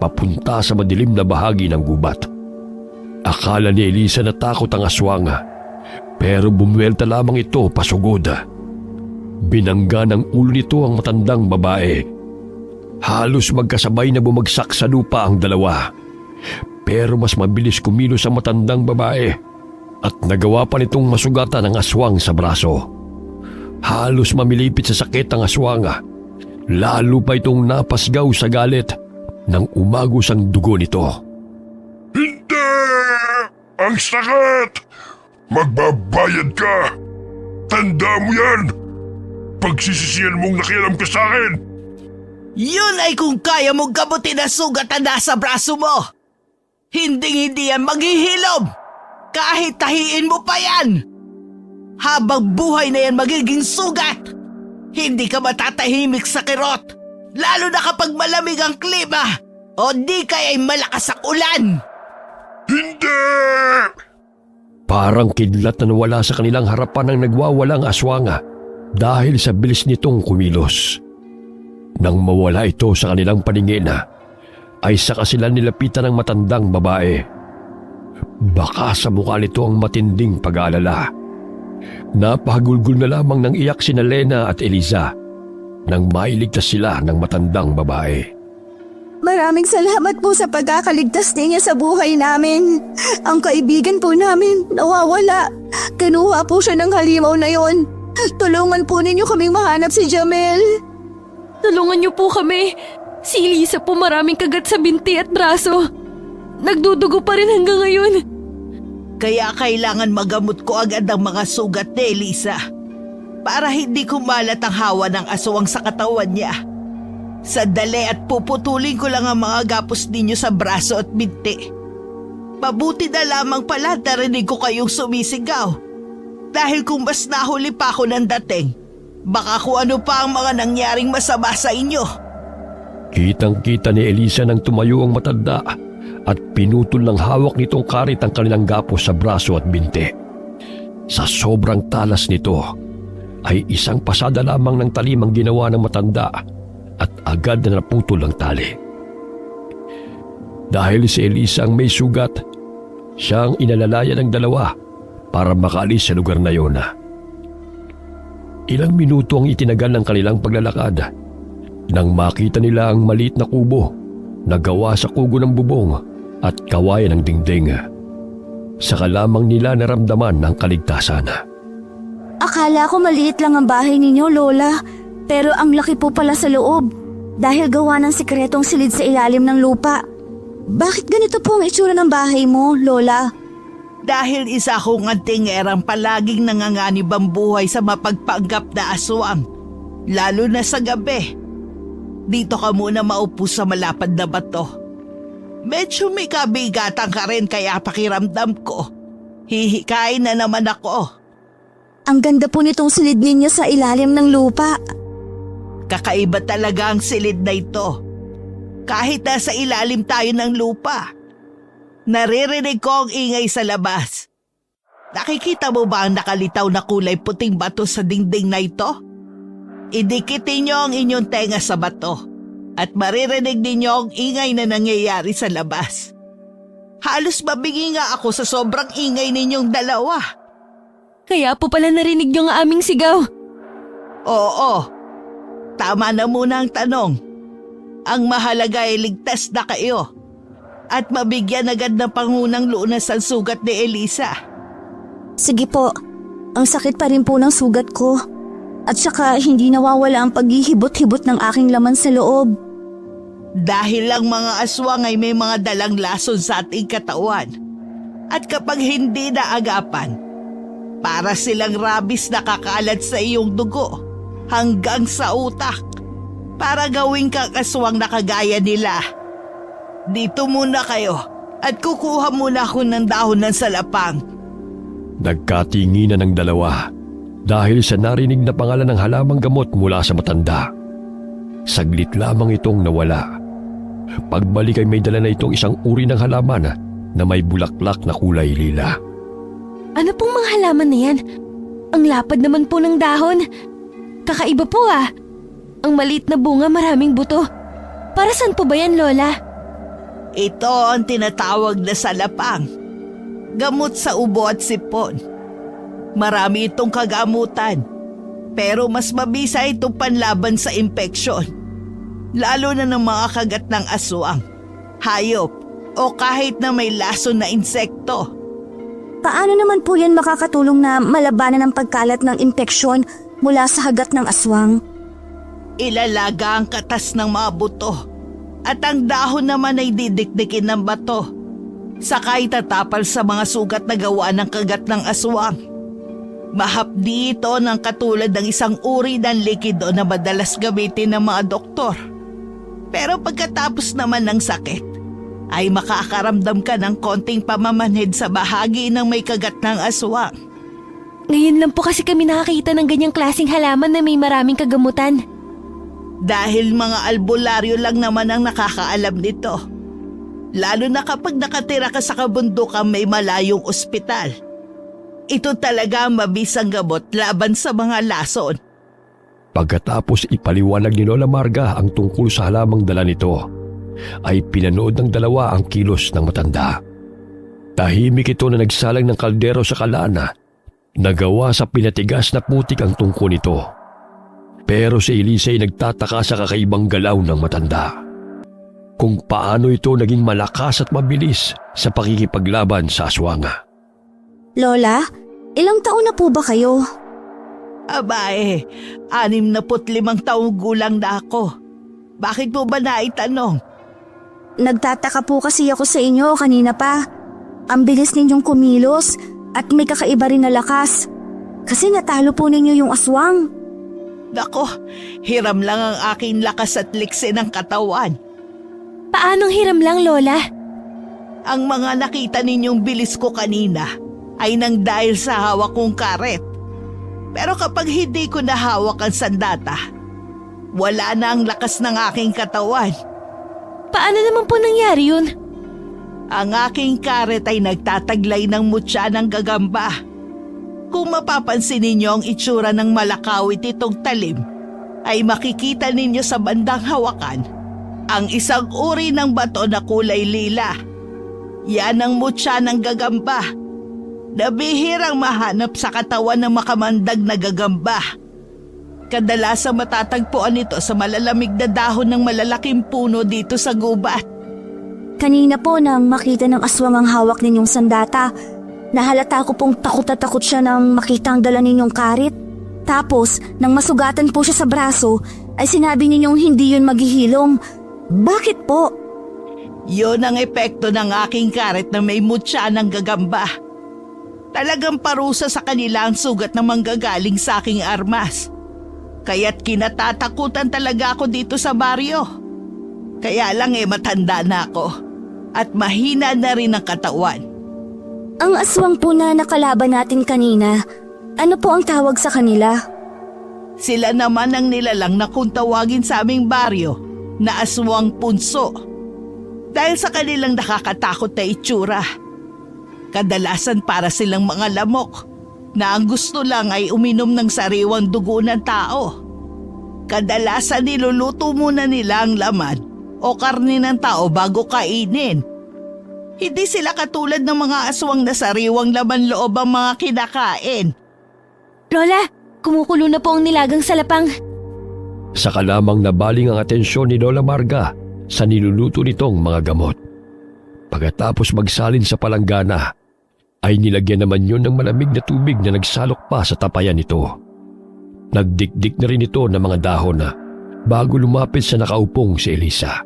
D: papunta sa madilim na bahagi ng gubat. Akala ni Elisa na takot ang aswang, pero bumuelta lamang ito pasugod. Binangga ng ulo nito ang matandang babae. Halos magkasabay na bumagsak sa lupa ang dalawa. Pero mas mabilis kumilos ang matandang babae at nagawa pa nitong masugatan ang aswang sa braso. Halos mamilipit sa sakit ang aswang. Lalo pa itong napasgaw sa galit nang umagos ang dugo nito.
E: Hindi! Ang sakit! Magbabayad ka! Tanda mo yan! Pagsisisihan mong nakialam ka sa akin!
F: Yun ay kung kaya mong gamutin ang sugat na nasa braso mo! Hindi yan maghihilom! Kahit tahiin mo pa yan! Habang buhay na yan magiging sugat! Hindi ka matatahimik sa kirot! Lalo na kapag malamig ang klima! O di kaya'y malakas ang ulan!
E: Hindi!
D: Parang kidlat na nawala sa kanilang harapan ang nagwawalang aswang dahil sa bilis nitong kumilos. Nang mawala ito sa kanilang paningin, ay saka sila nilapitan ng matandang babae. Baka sa mukha nito ang matinding pag-aalala. Napahagulgol na lamang ng iyak sina Lena at Eliza nang mailigtas sila ng matandang babae.
A: Maraming salamat po sa pagkakaligtas niya sa buhay namin. Ang kaibigan po namin nawawala. Kinuha po siya ng halimaw na yon. Tulungan po ninyo kaming mahanap si Jamel.
B: Tulungan niyo po kami. Si Elisa po maraming kagat sa binti at braso. Nagdudugo pa rin hanggang ngayon.
F: Kaya kailangan magamot ko agad ang mga sugat ni Elisa para hindi kumalat ang hawa ng aswang sa katawan niya. Sandali at puputulin ko lang ang mga gapos ninyo sa braso at binti. Mabuti na lamang pala narinig ko kayong sumisigaw. Dahil kung mas nahuli pa ako ng dating, baka kung ano pa ang mga nangyaring masama sa inyo.
D: Kitang-kita ni Elisa nang tumayo ang matanda at pinutol ng hawak nitong karit ang kanilang gapos sa braso at binti. Sa sobrang talas nito, ay isang pasada lamang ng talim ang ginawa ng matanda at agad na naputol ang tali. Dahil si Elisa ang may sugat, siya ang inalalayan ng dalawa para makaalis sa lugar na yon. Ilang minuto ang itinagal ng kanilang paglalakad nang makita nila ang maliit na kubo na gawa sa kugo ng bubong at kawayan ng dingding. Saka lamang nila naramdaman ang kaligtasan.
A: Akala ko maliit lang ang bahay ninyo, Lola. Pero ang laki po pala sa loob. Dahil gawa ng sikretong silid sa ilalim ng lupa. Bakit ganito po ang itsura ng bahay mo, Lola?
F: Dahil isa akong antingerang palaging nanganganib ang buhay sa mapagpanggap na aswang. Lalo na sa gabi. Dito ka muna maupo sa malapad na bato. Medyo may kabigatan ka rin kaya pakiramdam ko. Hihikain na naman ako.
A: Ang ganda po nitong silid ninyo sa ilalim ng lupa.
F: Kakaiba talaga ang silid na ito. Kahit nasa ilalim tayo ng lupa. Naririnig ko ang ingay sa labas. Nakikita mo ba ang nakalitaw na kulay puting bato sa dingding na ito? Idikitin niyo ang inyong tenga sa bato at maririnig ninyo ang ingay na nangyayari sa labas. Halos mabingi nga ako sa sobrang ingay ninyong dalawa.
B: Kaya po pala narinig niyo ang aming sigaw.
F: Oo, tama na muna ang tanong. Ang mahalaga ay ligtas na kayo at mabigyan agad ng pangunang lunas ang sugat ni Elisa.
A: Sige po, ang sakit pa rin po ng sugat ko. At saka hindi nawawala ang paghihibot-hibot ng aking laman sa loob.
F: Dahil lang mga aswang ay may mga dalang lason sa ating katawan. At kapag hindi naagapan, para silang rabis na kakalat sa iyong dugo hanggang sa utak para gawing kang aswang na kagaya nila. Dito muna kayo at kukuha muna ako ng dahon ng salapang.
D: Nagkatinginan ng dalawa dahil sa narinig na pangalan ng halamang gamot mula sa matanda. Saglit lamang itong nawala. Pagbalik ay may dala na itong isang uri ng halaman na may bulaklak na kulay lila.
B: Ano pong mga halaman na yan? Ang lapad naman po ng dahon. Kakaiba po ah. Ang maliit na bunga maraming buto. Para saan po ba yan, Lola?
F: Ito ang tinatawag na salapang. Gamot sa ubo at sipon. Marami itong kagamutan. Pero mas mabisa itong panlaban sa impeksyon. Lalo na ng mga kagat ng aswang, hayop, o kahit na may laso na insekto.
A: Paano naman po yan makakatulong na malabanan ang pagkalat ng impeksyon mula sa hagat ng aswang?
F: Ilalaga ang katas ng mga buto at ang dahon naman ay didikdikin ng bato. Saka itatapal sa mga sugat na gawa ng kagat ng aswang. Mahapdi ito ng katulad ng isang uri ng likido na madalas gamitin ng mga doktor. Pero pagkatapos naman ng sakit, ay makakaramdam ka ng konting pamamanhid sa bahagi ng may kagat ng aswang.
B: Ngayon lang po kasi kami nakakita ng ganyang klaseng halaman na may maraming kagamutan.
F: Dahil mga albularyo lang naman ang nakakaalam nito. Lalo na kapag nakatira ka sa kabundukan may malayong ospital. Ito talaga ang mabisang gamot laban sa mga lason.
D: Pagkatapos ipaliwanag ni Lola Marga ang tungkol sa halamang dala nito, ay pinanood ng dalawa ang kilos ng matanda. Tahimik ito na nagsalang ng kaldero sa kalana, nagawa sa pinatigas na putik ang tungko nito. Pero si Elisa ay nagtataka sa kakaibang galaw ng matanda. Kung paano ito naging malakas at mabilis sa pakikipaglaban sa aswanga.
A: Lola, ilang taon na po ba kayo?
F: Abae, 65 taong gulang na ako. Bakit mo ba naitanong?
A: Nagtataka po kasi ako sa inyo kanina pa. Ang bilis ninyong kumilos at may kakaiba rin na lakas. Kasi natalo po ninyo yung aswang.
F: Nako, hiram lang ang aking lakas at liksi ng katawan.
B: Paanong hiram lang, Lola?
F: Ang mga nakita ninyong bilis ko kanina ay nang dahil sa hawak kong karet. Pero kapag hindi ko nahawak ang sandata, wala na ang lakas ng aking katawan.
B: Paano naman po nangyari yun?
F: Ang aking karet ay nagtataglay ng mutya ng gagamba. Kung mapapansin ninyo ang itsura ng malakawit itong talim, ay makikita ninyo sa bandang hawakan ang isang uri ng bato na kulay lila. Yan ang mutya ng gagamba. Nabihirang mahanap sa katawan ng makamandag na gagamba. Kadalasang matatagpuan ito sa malalamig na dahon ng malalaking puno dito sa gubat.
A: Kanina po nang makita ng aswang ang hawak ninyong sandata, nahalata ko pong takot na takot siya nang makita ang dala ninyong karit. Tapos, nang masugatan po siya sa braso, ay sinabi ninyong hindi yun maghihilom. Bakit po?
F: Yun ang epekto ng aking karet na may mutya ng gagamba. Talagang parusa sa kanila ang sugat na manggagaling sa aking armas. Kaya't kinatatakutan talaga ako dito sa baryo. Kaya lang matanda na ako at mahina na rin ang katawan.
A: Ang aswang po na nakalaban natin kanina, ano po ang tawag sa kanila?
F: Sila naman ang nilalang na kung tawagin sa aming baryo na aswang punso. Dahil sa kanilang nakakatakot na itsura. Kadalasan para silang mga lamok na ang gusto lang ay uminom ng sariwang dugo ng tao. Kadalasan niluluto muna nila ang laman o karne ng tao bago kainin. Hindi sila katulad ng mga aswang na sariwang laman loob ang mga kinakain.
B: Lola, kumukulo na po ang nilagang salapang.
D: Saka lamang nabaling ang atensyon ni Lola Marga sa niluluto nitong mga gamot. Pagkatapos magsalin sa palanggana, ay nilagyan naman yun ng malamig na tubig na nagsalok pa sa tapayan nito. Nagdikdik na rin ito ng mga dahon bago lumapit sa nakaupong si Elisa.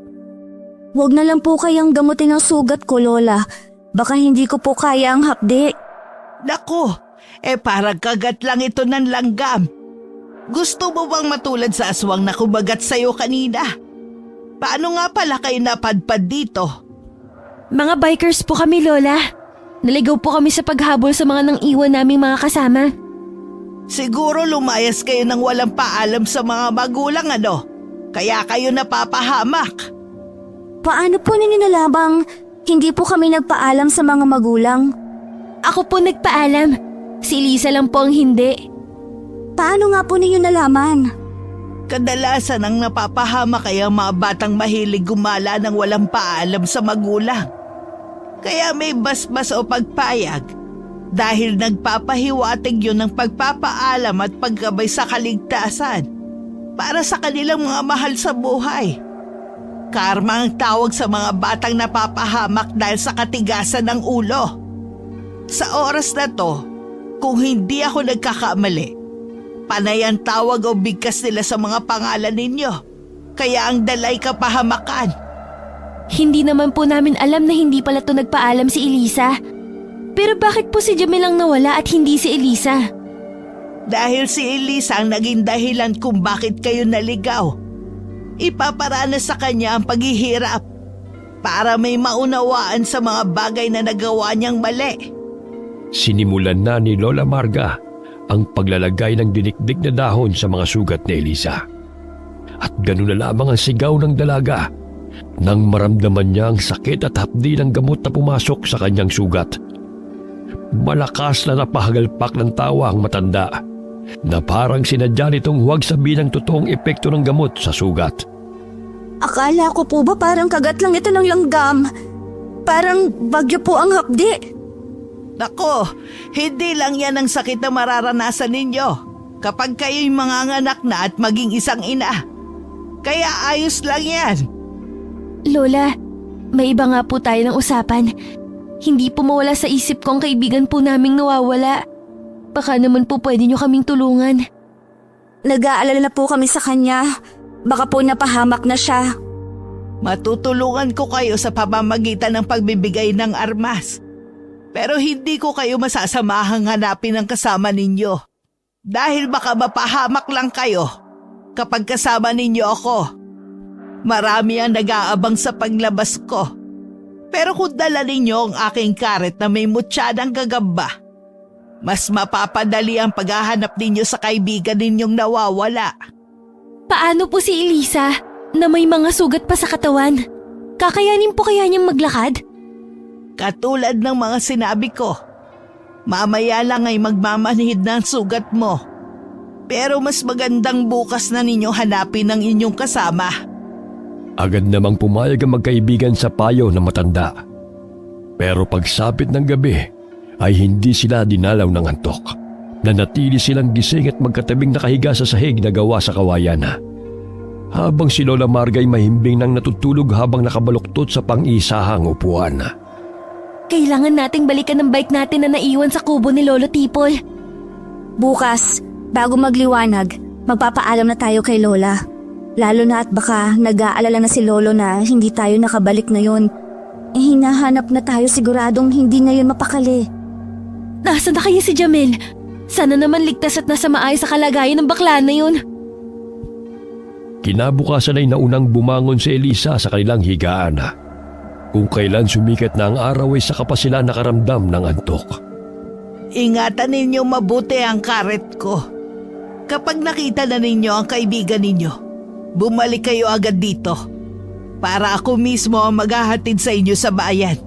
A: Huwag na lang po kayang gamutin ang sugat ko, Lola. Baka hindi ko po kaya ang hapdi.
F: Naku, parang kagat lang ito ng langgam. Gusto mo bang matulad sa aswang na kumagat sa'yo kanina? Paano nga pala kayo napadpad dito?
B: Mga bikers po kami, Lola. Naligaw po kami sa paghabol sa mga nang iwan naming mga kasama.
F: Siguro lumayas kayo ng walang paalam sa mga magulang ano? Kaya kayo napapahamak.
A: Paano po ninyo nalabang hindi po kami nagpaalam sa mga magulang?
B: Ako po nagpaalam. Si Elisa lang po ang hindi.
A: Paano nga po ninyo nalaman?
F: Kadalasan ang napapahamak ay ang mga batang mahilig gumala ng walang paalam sa magulang. Kaya may basbas o pagpayag dahil nagpapahiwatig yun ng pagpapaalam at paggabay sa kaligtasan para sa kanilang mga mahal sa buhay. Karma ang tawag sa mga batang napapahamak dahil sa katigasan ng ulo. Sa oras na to, kung hindi ako nagkakamali, panay ang tawag o bigkas nila sa mga pangalan ninyo. Kaya ang dalay kapahamakan.
B: Hindi naman po namin alam na hindi pala to nagpaalam si Elisa. Pero bakit po si Jamil ang nawala at hindi si Elisa?
F: Dahil si Elisa ang naging dahilan kung bakit kayo naligaw. Ipaparanas sa kanya ang paghihirap para may maunawaan sa mga bagay na nagawa niyang mali.
D: Sinimulan na ni Lola Marga ang paglalagay ng dinikdik na dahon sa mga sugat ni Elisa. At gano'n na lamang ang sigaw ng dalaga nang maramdaman niya ang sakit at hapdi ng gamot na pumasok sa kanyang sugat. Malakas na napahagalpak ng tawa ang matanda na parang sinadya nitong huwag sabihin ang totoong epekto ng gamot sa sugat.
A: Akala ko po ba parang kagat lang ito ng langgam? Parang bagyo po ang hapdi.
F: Nako, hindi lang yan ang sakit na mararanasan ninyo kapag kayo'y manganganak na at maging isang ina. Kaya ayos lang yan.
B: Lola, may iba nga po tayo ng usapan. Hindi po mawala sa isip ko ang kaibigan po naming nawawala. Baka naman po pwede niyo kaming tulungan.
A: Nag-aalala na po kami sa kanya. Baka po napahamak na siya.
F: Matutulungan ko kayo sa pamamagitan ng pagbibigay ng armas. Pero hindi ko kayo masasamahang hanapin ang kasama ninyo. Dahil baka mapahamak lang kayo kapag kasama ninyo ako. Marami ang nag-aabang sa paglabas ko. Pero kung dala ninyo ang aking karet na may mutsadang gagamba, mas mapapadali ang paghahanap ninyo sa kaibigan ninyong nawawala.
B: Paano po si Elisa na may mga sugat pa sa katawan? Kakayanin po kaya niyang maglakad?
F: Katulad ng mga sinabi ko, mamaya lang ay magmamanhid ng sugat mo. Pero mas magandang bukas na ninyo hanapin ang inyong kasama.
D: Agad namang pumayag ang magkaibigan sa payo ng matanda. Pero pagsapit ng gabi ay hindi sila dinalaw ng antok. Nanatili silang gising at magkatabing nakahiga sa sahig na gawa sa kawayan. Habang si Lola Marga ay mahimbing nang natutulog habang nakabaluktot sa pang-isahang upuan.
B: Kailangan nating balikan ng bike natin na naiwan sa kubo ni Lolo Tipol.
A: Bukas, bago magliwanag, magpapaalam na tayo kay Lola. Lalo na at baka nag-aalala na si Lolo na hindi tayo nakabalik ngayon. Hinahanap na tayo siguradong hindi ngayon mapakali.
B: Nasaan na kaya si Jamil? Sana naman ligtas at nasa maayos sa kalagayan ng bakla na yun.
D: Kinabukasan ay naunang bumangon si Elisa sa kanilang higaan. Kung kailan sumikat na ang araw ay saka pa sila nakaramdam ng antok.
F: Ingatan ninyo mabuti ang karet ko. Kapag nakita na ninyo ang kaibigan ninyo, bumalik kayo agad dito para ako mismo ang maghahatid sa inyo sa bayan.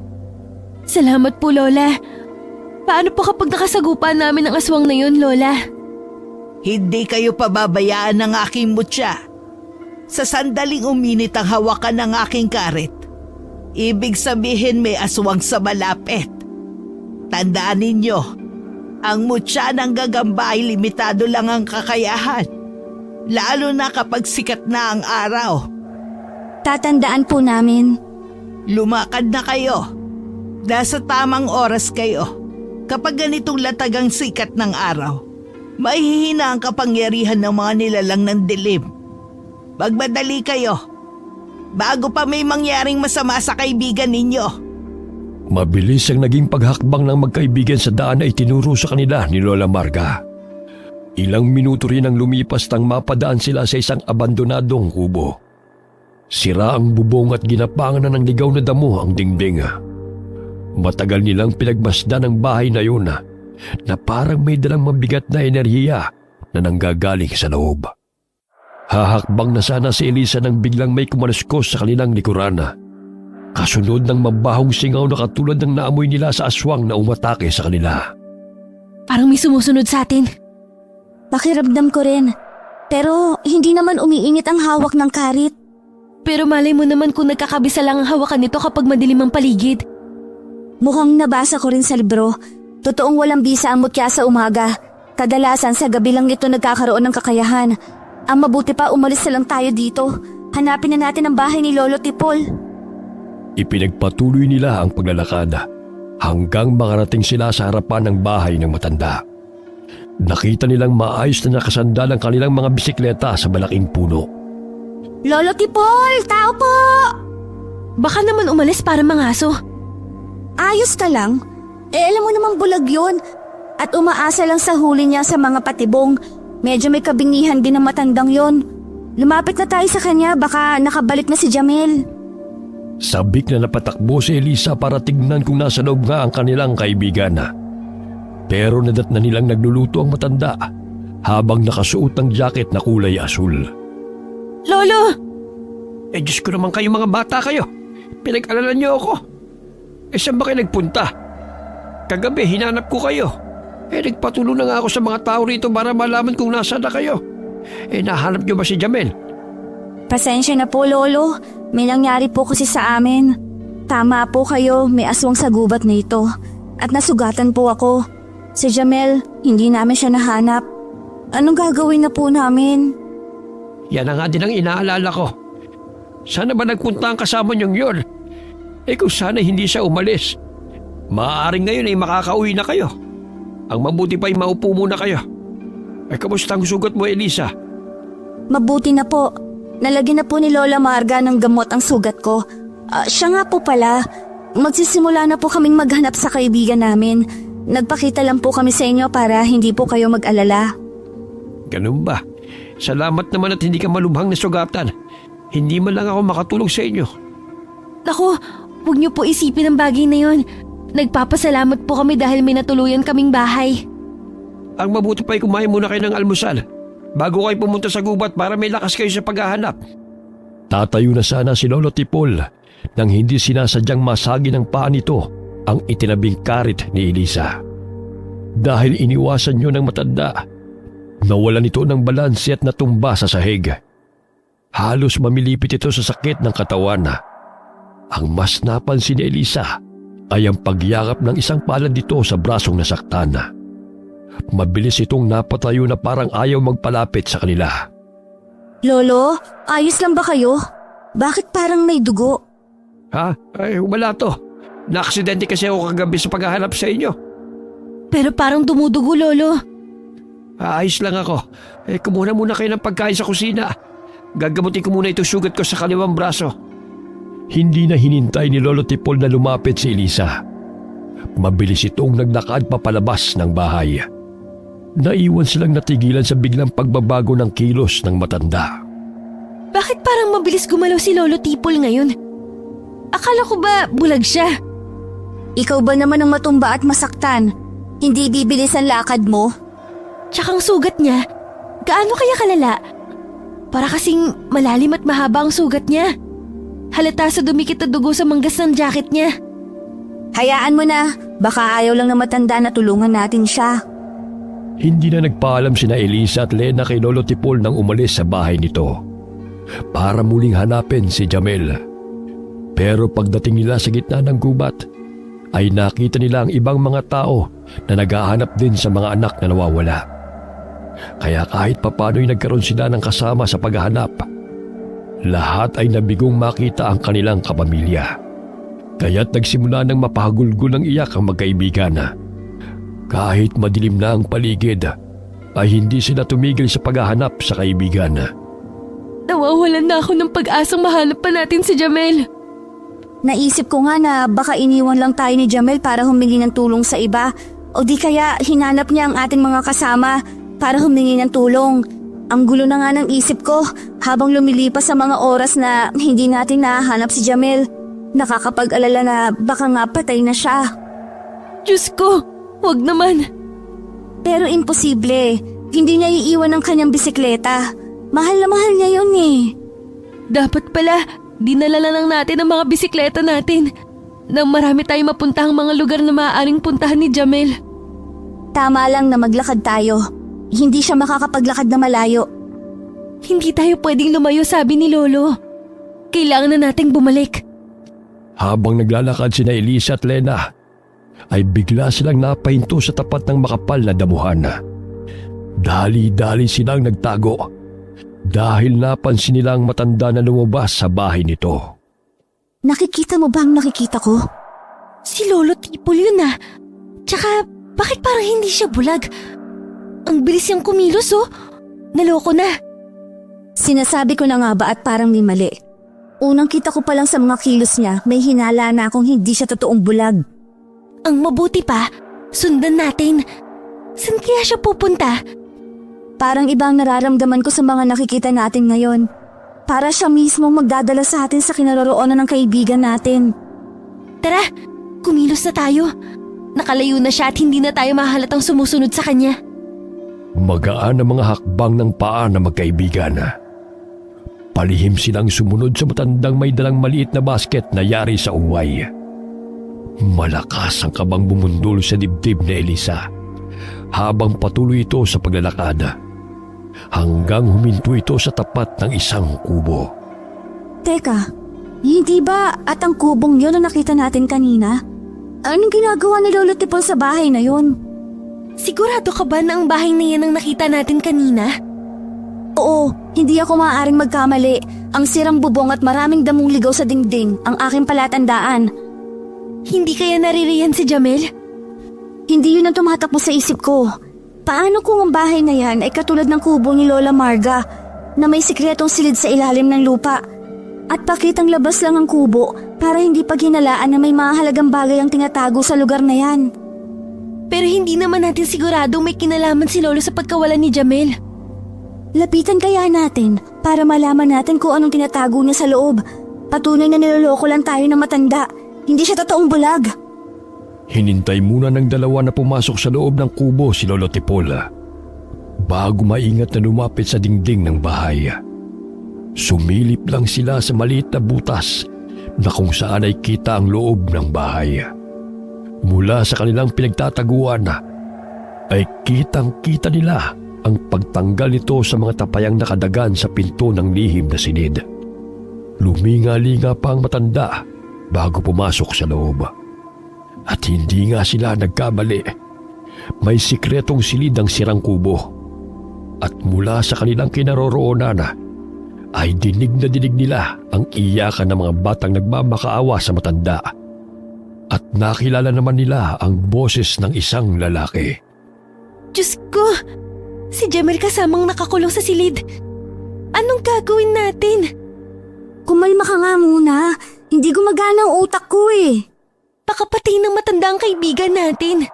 B: Salamat po, Lola. Paano po kapag nakasagupa namin ang aswang na yun, Lola?
F: Hindi kayo pababayaan ng aking mutya. Sa sandaling uminit ang hawakan ng aking karet, ibig sabihin may aswang sa malapit. Tandaan ninyo, ang mutya ng gagamba ay limitado lang ang kakayahan. Lalo na kapag sikat na ang araw.
A: Tatandaan po namin.
F: Lumakad na kayo. Nasa tamang oras kayo. Kapag ganitong latagang sikat ng araw, mahihina ang kapangyarihan ng mga nilalang ng dilim. Magmadali kayo. Bago pa may mangyaring masama sa kaibigan ninyo.
D: Mabilis ang naging paghakbang ng magkaibigan sa daan ay tinuro sa kanila ni Lola Marga. Ilang minuto rin ang lumipas nang mapadaan sila sa isang abandonadong kubo. Sira ang bubong at ginapangan na ng ligaw na damo ang dingding. Matagal nilang pinagmasdan ang bahay na yun na parang may dalang mabigat na enerhiya na nanggagaling sa loob. Hahakbang na sana si Elisa nang biglang may kumaluskos sa kanilang likuran. Kasunod ng mabahong singaw na katulad ng naamoy nila sa aswang na umatake sa kanila.
B: Parang may sumusunod sa atin.
A: Pakiramdam ko rin. Pero hindi naman umiinit ang hawak ng karit.
B: Pero malay mo naman kung nagkakabisa lang ang hawakan nito kapag madilim ang paligid.
A: Mukhang nabasa ko rin sa libro. Totoong walang bisa ang mutya sa umaga. Kadalasan sa gabi lang ito nagkakaroon ng kakayahan. Ang mabuti pa umalis na lang tayo dito. Hanapin na natin ang bahay ni Lolo Tipol.
D: Ipinagpatuloy nila ang paglalakad hanggang makarating sila sa harapan ng bahay ng matanda. Nakita nilang maayos na nakasandal ang kanilang mga bisikleta sa malaking puno.
A: Lolo Tipol, tao po!
B: Baka naman umalis para mangaso.
A: Ayos ka lang. Alam mo namang bulag yun. At umaasa lang sa huli niya sa mga patibong. Medyo may kabingihan din ang matandang yon. Lumapit na tayo sa kanya, baka nakabalik na si Jamel.
D: Sabik na napatakbo si Elisa para tignan kung nasa loob nga ang kanilang kaibigan. Pero nadat na nilang nagluluto ang matanda habang nakasuot ng jacket na kulay asul.
B: Lolo!
D: Diyos ko naman kayo mga bata kayo. Pinag-alala niyo ako. Saan ba kayo nagpunta? Kagabi hinanap ko kayo. Nagpatuloy na nga ako sa mga tao rito para malaman kung nasaan na kayo. Nahanap niyo ba si Jamel?
A: Pasensya na po, Lolo. May nangyari po kasi sa amin. Tama po kayo, may aswang sa gubat na ito. At nasugatan po ako. Si Jamel, hindi namin siya nahanap. Anong gagawin na po namin?
D: Yan na nga din ang inaalala ko. Sana ba nagpunta ang kasama niyong yun? Kung sana hindi siya umalis. Maaaring ngayon ay makakauwi na kayo. Ang mabuti pa ay maupo muna kayo. Kamusta ang sugat mo, Elisa?
A: Mabuti na po. Nalagyan na po ni Lola Marga ng gamot ang sugat ko. Siya nga po pala. Magsisimula na po kaming maghanap sa kaibigan namin. Nagpakita lang po kami sa inyo para hindi po kayo mag-alala.
D: Ganun ba? Salamat naman at hindi ka malubhang na sugatan. Hindi man lang ako makatulong sa inyo.
B: Naku, huwag niyo po isipin ang bagay na yon. Nagpapasalamat po kami dahil may natuluyan kaming bahay.
D: Ang mabuti pa ay kumain muna kayo ng almusal bago kayo pumunta sa gubat para may lakas kayo sa paghahanap. Tatayo na sana si Lolo Tipol nang hindi sinasadyang masagi ng paa nito ang itinabing karit ni Elisa. Dahil iniwasan niyo ng matanda, nawalan ito ng balanse at natumba sa sahig. Halos mamilipit ito sa sakit ng katawan. Ang mas napansin ni Elisa ay ang pagyakap ng isang palad dito sa brasong nasaktan. Mabilis itong napatayo na parang ayaw magpalapit sa kanila.
A: Lolo, ayos lang ba kayo? Bakit parang may dugo?
D: Ha? Ay, wala to. Naaksidente kasi ako kagabi sa paghahanap sa inyo.
B: Pero parang dumudugo, Lolo.
D: Ayos lang ako. Kumuha muna kayo ng pagkain sa kusina. Gagamutin ko muna itong sugat ko sa kaliwang braso. Hindi na hinintay ni Lolo Tipol na lumapit si Elisa. Mabilis itong naglakad papalabas ng bahay. Naiwan silang natigilan sa biglang pagbabago ng kilos ng matanda.
B: Bakit parang mabilis gumalaw si Lolo Tipol ngayon? Akala ko ba bulag siya?
A: Ikaw ba naman ang matumba at masaktan? Hindi bibilis ang lakad mo?
B: Tsaka ang sugat niya, gaano kaya kalala? Para kasing malalim at mahaba ang sugat niya. Halata sa dumikit na dugo sa manggas ng jacket niya.
A: Hayaan mo na, baka ayaw lang na matanda na tulungan natin siya.
D: Hindi na nagpaalam sina Elisa at Lena kay Lolo Tipol nang umalis sa bahay nito para muling hanapin si Jamel. Pero pagdating nila sa gitna ng gubat, ay nakita nila ang ibang mga tao na naghahanap din sa mga anak na nawawala. Kaya kahit papano'y nagkaroon sila ng kasama sa paghahanap, lahat ay nabigong makita ang kanilang kapamilya. Kaya't nagsimula ng mapahagulgol ng iyak ang magkaibigan. Kahit madilim na ang paligid, ay hindi sila tumigil sa paghahanap sa kaibigan.
B: Nawawalan na ako ng pag-asang mahanap pa natin si Jamel.
A: Naisip ko nga na baka iniwan lang tayo ni Jamel para humingi ng tulong sa iba o di kaya hinanap niya ang ating mga kasama para humingi ng tulong. Ang gulo na nga ng isip ko habang lumilipas sa mga oras na hindi natin nahanap si Jamel. Nakakapag-alala na baka nga patay na siya.
B: Diyos ko, wag naman.
A: Pero imposible. Hindi niya iiwan ang kanyang bisikleta. Mahal na mahal niya yun eh.
B: Dapat pala, dinala na lang natin ang mga bisikleta natin. Nang marami tayong mapuntahang mga lugar na maaaring puntahan ni Jamel.
A: Tama lang na maglakad tayo. Hindi siya makakapaglakad na malayo.
B: Hindi tayo pwedeng lumayo, sabi ni Lolo. Kailangan na nating bumalik.
D: Habang naglalakad sina Elisa at Lena, ay bigla silang napahinto sa tapat ng makapal na damuhan. Dali-dali silang nagtago dahil napansin nilang matanda na lumabas sa bahay nito.
A: Nakikita mo ba ang nakikita ko?
B: Si Lolo Tipol yun ah. Tsaka, bakit parang hindi siya bulag? Ang bilis niyang kumilos oh. Naloko na.
A: Sinasabi ko na nga ba at parang may mali. Unang kita ko pa lang sa mga kilos niya, may hinala na akong hindi siya totoong bulag.
B: Ang mabuti pa, sundan natin. Saan kaya siya pupunta?
A: Parang ibang nararamdaman ko sa mga nakikita natin ngayon. Para siya mismo magdadala sa atin sa kinaroroonan ng kaibigan natin.
B: Tara, kumilos na tayo. Nakalayo na siya at hindi na tayo mahalatang sumusunod sa kanya.
D: Magaan ang mga hakbang ng paa na magkaibigan. Palihim silang sumunod sa matandang may dalang maliit na basket na yari sa uway. Malakas ang kabang bumundol sa dibdib ni Elisa habang patuloy ito sa paglalakad hanggang huminto ito sa tapat ng isang kubo.
A: Teka, hindi ba at ang kubong yun na nakita natin kanina? Anong ginagawa ni Lolo Tipol sa bahay na yun?
B: Sigurado ka ba na ang bahay na yan ang nakita natin kanina?
A: Oo, hindi ako maaaring magkamali. Ang sirang bubong at maraming damong ligaw sa dingding ang aking palatandaan.
B: Hindi kaya naririyan si Jamel?
A: Hindi yun ang tumatakbo sa isip ko. Paano kung ang bahay na yan ay katulad ng kubo ni Lola Marga na may sikretong silid sa ilalim ng lupa? At pakitang labas lang ang kubo para hindi pa ginalaan na may mahalagang bagay ang tinatago sa lugar na yan.
B: Pero hindi naman natin siguradong may kinalaman si Lolo sa pagkawalan ni Jamel.
A: Lapitan kaya natin para malaman natin kung anong tinatago niya sa loob. Patunay na niloloko lang tayo ng matanda. Hindi siya totoong bulag.
D: Hinintay muna ng dalawa na pumasok sa loob ng kubo si Lolo Tipol bago maingat na lumapit sa dingding ng bahay. Sumilip lang sila sa maliit na butas na kung saan ay kita ang loob ng bahay. Mula sa kanilang pinagtataguan ay kitang-kita nila ang pagtanggal nito sa mga tapayang nakadagan sa pinto ng lihim na silid. Luminga-linga pa ang matanda bago pumasok sa loob. At hindi nga sila nagkamali. May sikretong silid ang sirang kubo. At mula sa kanilang kinaroroonan ay dinig na dinig nila ang iyakan ng mga batang nagmamakaawa sa matanda. At nakilala naman nila ang boses ng isang lalaki.
B: Diyos ko! Si Jamel kasamang nakakulong sa silid. Anong gagawin natin?
A: Kumalma ka nga muna. Hindi gumagana ang utak ko eh.
B: Baka patay ng matanda ang kaibigan natin.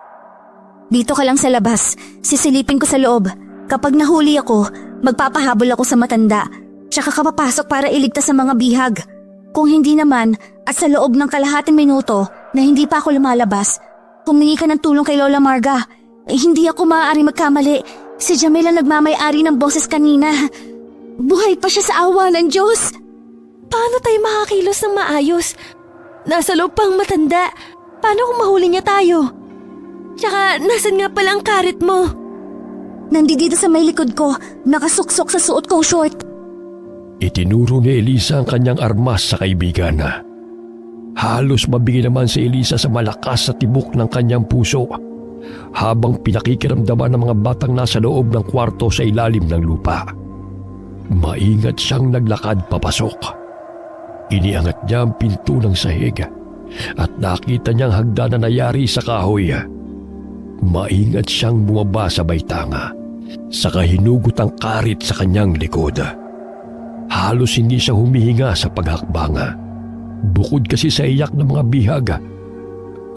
A: Dito ka lang sa labas. Sisilipin ko sa loob. Kapag nahuli ako, magpapahabol ako sa matanda. Tsaka ka papasok para iligtas sa mga bihag. Kung hindi naman, at sa loob ng kalahating minuto na hindi pa ako lumalabas, humingi ka ng tulong kay Lola Marga. Hindi ako maaari magkamali. Si Jamel ang nagmamay-ari ng boses kanina. Buhay pa siya sa awa ng Diyos.
B: Paano tayo makakilos ng maayos? Nasa loob pang matanda. Paano kung mahuli niya tayo? Tsaka, nasan nga pala ang karet mo?
A: Nandito sa may likod ko, nakasuksok sa suot kong short.
D: Itinuro ni Elisa ang kanyang armas sa kaibigan. Halos mabigay naman si Elisa sa malakas na tibok ng kanyang puso habang pinakikiramdaman ng mga batang nasa loob ng kwarto sa ilalim ng lupa. Maingat siyang naglakad papasok. Iniangat niya ang pinto ng sahig at nakita niyang hagdan na nayari sa kahoy. Maingat siyang bumaba sa baitanga, saka hinugot ang karit sa kanyang likod. Halos hindi siya humihinga sa paghakbanga. Bukod kasi sa iyak ng mga bihag,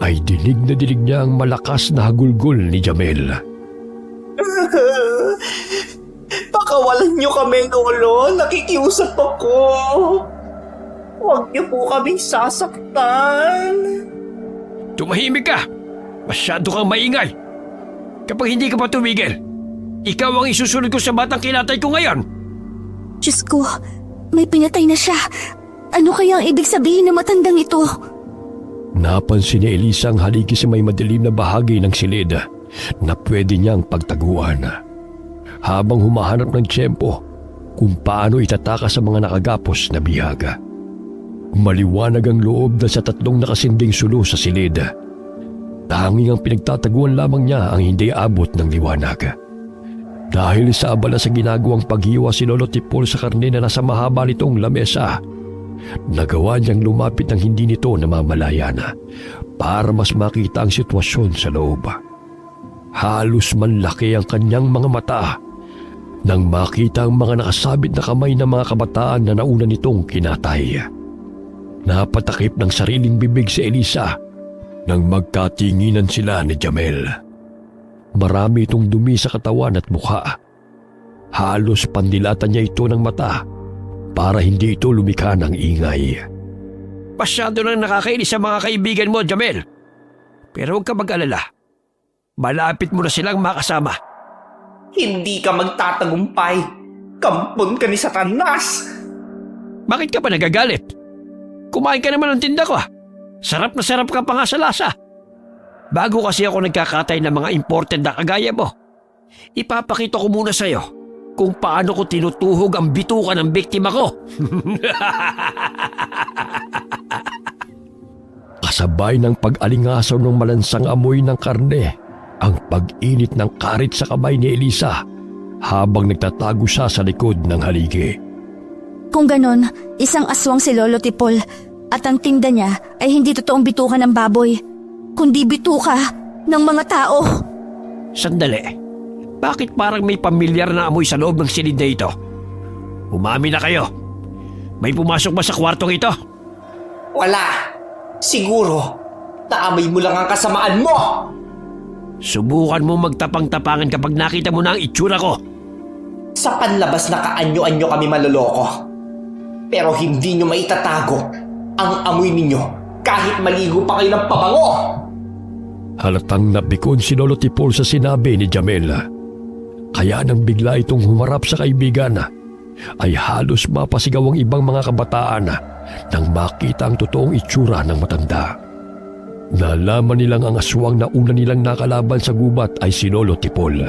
D: ay dinig na dinig niya ang malakas na hagulgol ni Jamel.
C: Pakawalan niyo kami, Lolo. Nakikiusap ako. Huwag niyo po kaming sasaktan.
D: Tumahimik ka! Masyado kang maingay! Kapag hindi ka pa tumigil, ikaw ang isusunod ko sa batang kinatay ko ngayon!
A: Diyos ko, may pinatay na siya. Ano kaya ang ibig sabihin ng matandang ito?
D: Napansin ni Elisa ang haligi sa may madilim na bahagi ng silid na pwede niyang pagtaguan. Habang humahanap ng tiyempo kung paano itataka sa mga nakagapos na bihaga. Maliwanag ang loob na sa tatlong nakasinding sulo sa silid. Tanging ang pinagtataguan lamang niya ang hindi abot ng liwanag. Dahil sa abala sa ginagawang paghiwa si Lolo Tipol sa karne na nasa mahaba nitong lamesa, nagawa niyang lumapit ng hindi nito namamalayan para mas makita ang sitwasyon sa loob. Halos manlaki ang kanyang mga mata nang makita ang mga nakasabit na kamay ng mga kabataan na nauna nitong kinatay. Napatakip ng sariling bibig si Elisa nang magkatinginan sila ni Jamel. Marami itong dumi sa katawan at mukha. Halos pandilatan niya ito ng mata para hindi ito lumikha ng ingay. Masyado nang nakakainis sa mga kaibigan mo, Jamel. Pero huwag ka mag-alala. Malapit mo na silang makasama.
C: Hindi ka magtatagumpay. Kampon ka ni Satanas.
D: Bakit ka pa nagagalit? Kumain ka naman ng tinda ko. Sarap na sarap ka pa nga sa lasa. Bago kasi ako nagkakatay ng mga imported na kagaya mo, ipapakita ko muna sa'yo kung paano ko tinutuhog ang bituka ng biktima ko. Kasabay ng pag-alingasaw ng malansang amoy ng karne, ang pag-init ng karit sa kamay ni Elisa habang nagtatago siya sa likod ng haligi.
A: Kung ganon, isang aswang si Lolo Tipol at ang tinda niya ay hindi totoong bituka ng baboy, kundi bituka ng mga tao.
D: Sandali, bakit parang may pamilyar na amoy sa loob ng silid na ito? Umami na kayo. May pumasok ba sa kwartong ito?
C: Wala. Siguro, naamoy mo lang ang kasamaan mo.
D: Subukan mo magtapang-tapangan kapag nakita mo na ang itsura ko.
C: Sa panlabas na kaanyo-anyo kami maloloko. Pero hindi nyo maitatago ang amoy ninyo kahit maligo pa kayo ng pabango.
D: Halatang napikon si Lolo Tipol sa sinabi ni Jamel. Kaya nang bigla itong humarap sa kaibigan, ay halos mapasigaw ang ibang mga kabataan nang makita ang totoong itsura ng matanda. Nalaman nilang ang aswang na una nilang nakalaban sa gubat ay si Lolo Tipol.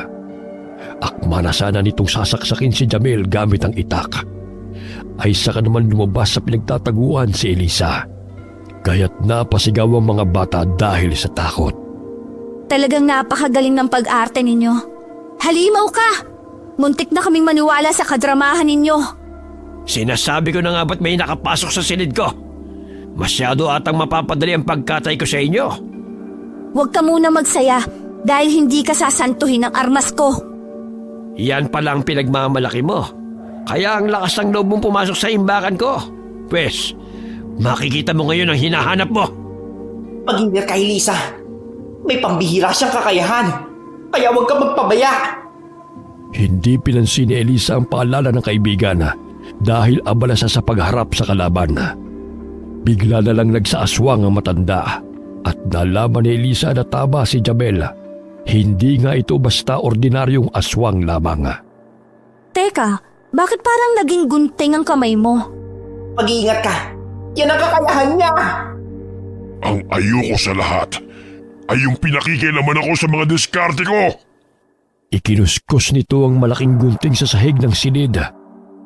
D: Akma na sana nitong sasaksakin si Jamel gamit ang itak. Ay saka naman lumabas sa pinagtataguan si Elisa. Kaya't napasigaw ang mga bata dahil sa takot.
A: Talagang napakagaling ng pag-arte ninyo. Halimaw ka! Muntik na kaming maniwala sa kadramahan ninyo.
D: Sinasabi ko na nga ba't may nakapasok sa silid ko? Masyado atang mapapadali ang pagkatay ko sa inyo.
A: Huwag ka muna magsaya dahil hindi ka sasantuhin ng armas ko.
D: Yan pala ang pinagmamalaki mo. Kaya ang lakas ng loob mong pumasok sa imbakan ko. Pwes, makikita mo ngayon ang hinahanap mo.
C: Mag-ingat ka, Elisa. May pambihira siyang kakayahan. Kaya huwag ka magpabaya.
D: Hindi pinansin ni Elisa ang paalala ng kaibigan dahil abala siya sa pagharap sa kalaban. Bigla na lang nagsaaswang ang matanda at nalaman ni Elisa na tama si Jamel. Hindi nga ito basta ordinaryong aswang lamang.
A: Teka, bakit parang naging gunting ang kamay mo?
C: Mag-iingat ka. Yan ang kakayahan niya.
E: Ang ayoko sa lahat ay yung pinakikilaman ako sa mga diskarte ko.
D: Ikinuskos nito ang malaking gunting sa sahig ng silid,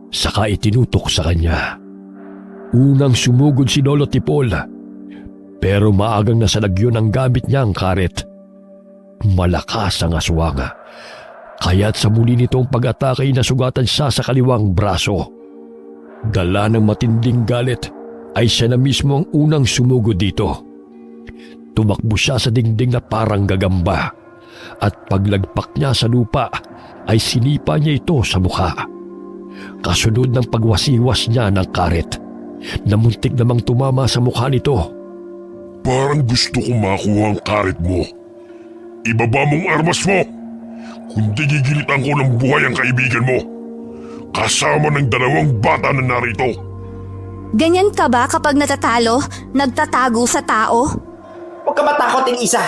D: saka itinutok sa kanya. Unang sumugod si Lolo Tipol, pero maagang nasalagyon ang gamit niyang karet. Malakas ang aswang, kaya't sa muli nitong pag-atake ay nasugatan siya sa kaliwang braso. Dala ng matinding galit ay siya na mismo ang unang sumugod dito. Tumakbo siya sa dingding na parang gagamba at paglagpak niya sa lupa ay sinipa niya ito sa mukha. Kasunod ng pagwasiwas niya ng karet, namuntik namang tumama sa mukha nito.
E: Parang gusto ko makuha ang karet mo. Ibaba mong armas mo. Kundi gigilitan ko ng buhay ang kaibigan mo. Kasama ng 2 bata na narito.
A: Ganyan ka ba kapag natatalo, nagtatago sa tao?
C: Huwag ka matakot, Elisa.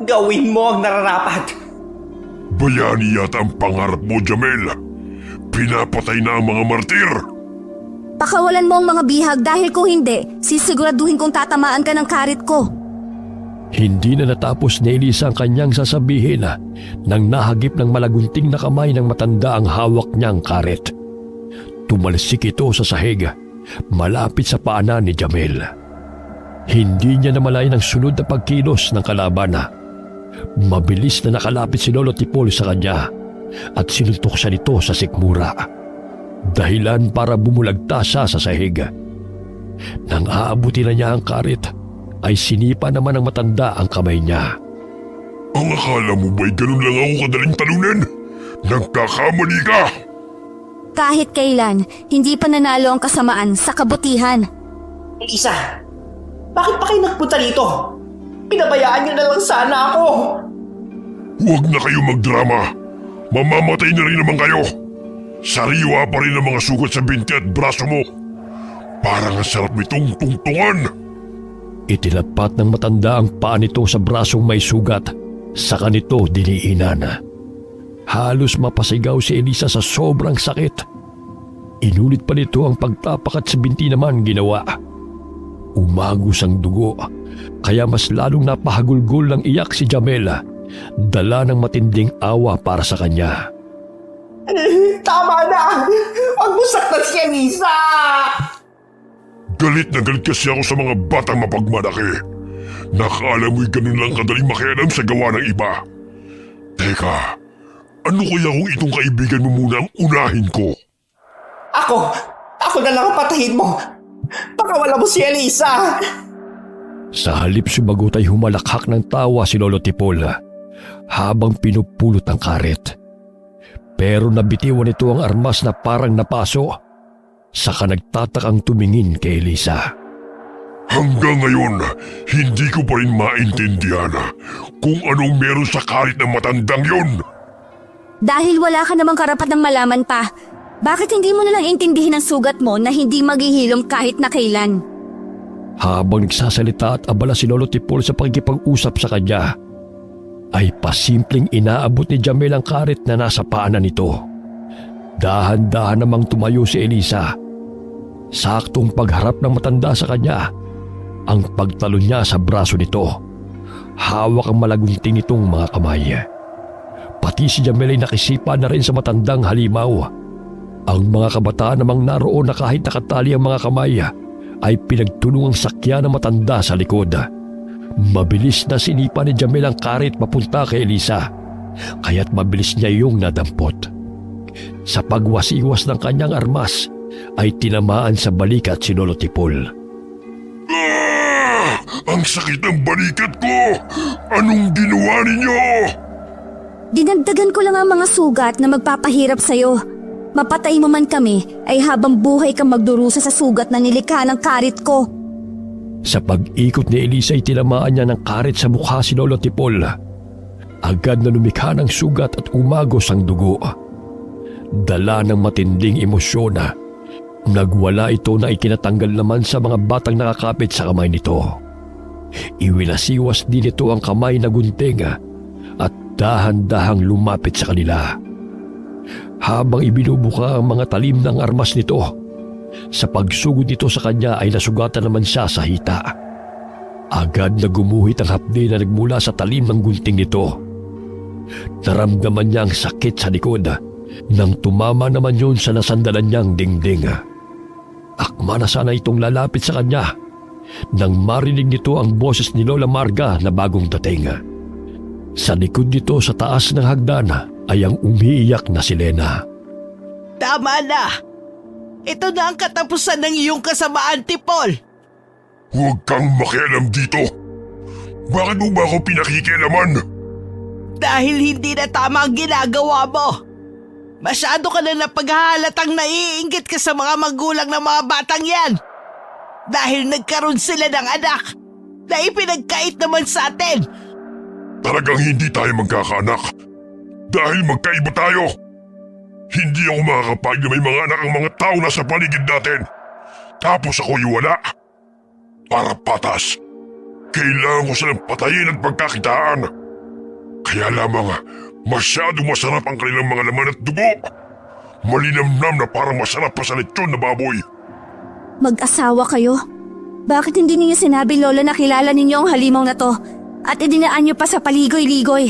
C: Gawin mo ang nararapat.
E: Bayani yata ang pangarap mo, Jamel. Pinapatay na ang mga martir.
A: Pakawalan mo ang mga bihag dahil kung hindi, sisiguraduhin kong tatamaan ka ng karit ko.
D: Hindi na natapos ni Elisa ang kanyang sasabihin nang nahagip ng malagunting na kamay ng matanda ang hawak niyang karet. Tumalsik ito sa sahig, malapit sa paanan ni Jamel. Hindi niya namalayan ang sunod na pagkilos ng kalaban. Mabilis na nakalapit si Lolo Tipol sa kanya at sinuntok siya nito sa sikmura. Dahilan para bumulagta siya sa sahig. Nang aabuti na niya ang karet, ay sinipa naman ng matanda ang kamay niya.
E: Ang akala mo ba'y ganun lang ako kadaling talunin? Nagkakamali ka!
A: Kahit kailan, hindi pa nanalo ang kasamaan sa kabutihan.
C: Elisa, bakit pa kayo nagpunta dito? Pinabayaan niyo na lang sana ako.
E: Huwag na kayo magdrama. Mamamatay na rin naman kayo. Sariwa pa rin ang mga sugat sa binti at braso mo. Parang ang sarap nitong tungtungan.
D: Itinapat ng matanda ang paa nito sa brasong may sugat, saka nito diniinan. Halos mapasigaw si Elisa sa sobrang sakit. Inulit pa nito ang pagtapak at sa binti naman ginawa. Umagos ang dugo, kaya mas lalong napahagulgol ng iyak si Jamel, dala ng matinding awa para sa kanya.
C: Tama na! Huwag mo saktan si Elisa!
E: Galit na galit kasi ako sa mga batang mapagmalaki. Nakala mo'y ganun lang kadaling makialam sa gawa ng iba. Teka, ano kaya kung itong kaibigan mo muna ang unahin ko?
C: Ako na lang ang patayin mo. Pakawala mo si Elisa.
D: Sa halip sumagot ay humalakhak ng tawa si Lolo Tipol habang pinupulot ang karet. Pero nabitiwan nito ang armas na parang napaso. Saka nagtatakang tumingin kay Elisa.
E: Hanggang ngayon, hindi ko pa rin maintindihan kung anong meron sa karit ng matandang yon.
A: Dahil wala ka namang karapat ng malaman pa, bakit hindi mo nalang intindihin ang sugat mo na hindi maghihilom kahit na kailan?
D: Habang nagsasalita at abala si Lolo Tipol sa pagkipag-usap sa kanya, ay pasimpleng inaabot ni Jamel ang karet na nasa paanan nito. Dahan-dahan namang tumayo si Elisa. Saktong pagharap ng matanda sa kanya, ang pagtalon niya sa braso nito. Hawak ang malagunting nitong mga kamay. Pati si Jamel ay nakisipa na rin sa matandang halimaw. Ang mga kabataan namang naroon na kahit nakatali ang mga kamay, ay pinagtulungang sakya ng matanda sa likod. Mabilis na sinipa ni Jamel ang karit papunta kay Elisa, kaya't mabilis niya yung nadampot. Sa pagwasiwas ng kanyang armas, ay tinamaan sa balikat si Lolo Tipol.
E: Ang sakit ng balikat ko! Anong ginawa ninyo?
A: Dinagdagan ko lang ang mga sugat na magpapahirap sa'yo. Mapatay mo man kami, ay habang buhay kang magdurusa sa sugat na nilikha ng karit ko.
D: Sa pag-ikot ni Elisa ay tinamaan niya ng karit sa mukha si Lolo Tipol. Agad na lumikha ng sugat at umagos ang dugo. Dala ng matinding emosyon, nagwala ito na ikinatanggal naman sa mga batang nakakapit sa kamay nito. Iwinasiwas din ito ang kamay na gunting at dahan-dahang lumapit sa kanila. Habang ibinubuka ang mga talim ng armas nito, sa pagsugod nito sa kanya ay nasugatan naman siya sa hita. Agad na gumuhit ang hapdi na nagmula sa talim ng gunting nito. Naramdaman niya ang sakit sa likod nang tumama naman yun sa nasandalan niyang dingding. Akma na sana itong lalapit sa kanya nang marinig nito ang boses ni Lola Marga na bagong dating. Sa likod nito sa taas ng hagdan ay ang umiiyak na si Lena.
F: Tama na! Ito na ang katapusan ng iyong kasamaan, Tipol!
E: Huwag kang makialam dito! Bakit mo ba ako pinakikialaman?
F: Dahil hindi na tama ang ginagawa mo! Masyado ka na napaghahalatang naiinggit ka sa mga magulang ng mga batang yan! Dahil nagkaroon sila ng anak na ipinagkait naman sa atin!
E: Talagang hindi tayo magkakaanak. Dahil magkaiba tayo. Hindi ako makakapag na may mga anak ang mga tao na sa paligid natin. Tapos ako'y wala. Para patas. Kailangan ko silang patayin at pagkakitaan. Kaya lamang masyadong masarap ang kanilang mga laman at dugo. Malinamnam na parang masarap pa sa lechon na baboy.
A: Mag-asawa kayo? Bakit hindi ninyo sinabi, Lola, na kilala ninyo ang halimaw na to at idinaan nyo pa sa paligoy-ligoy?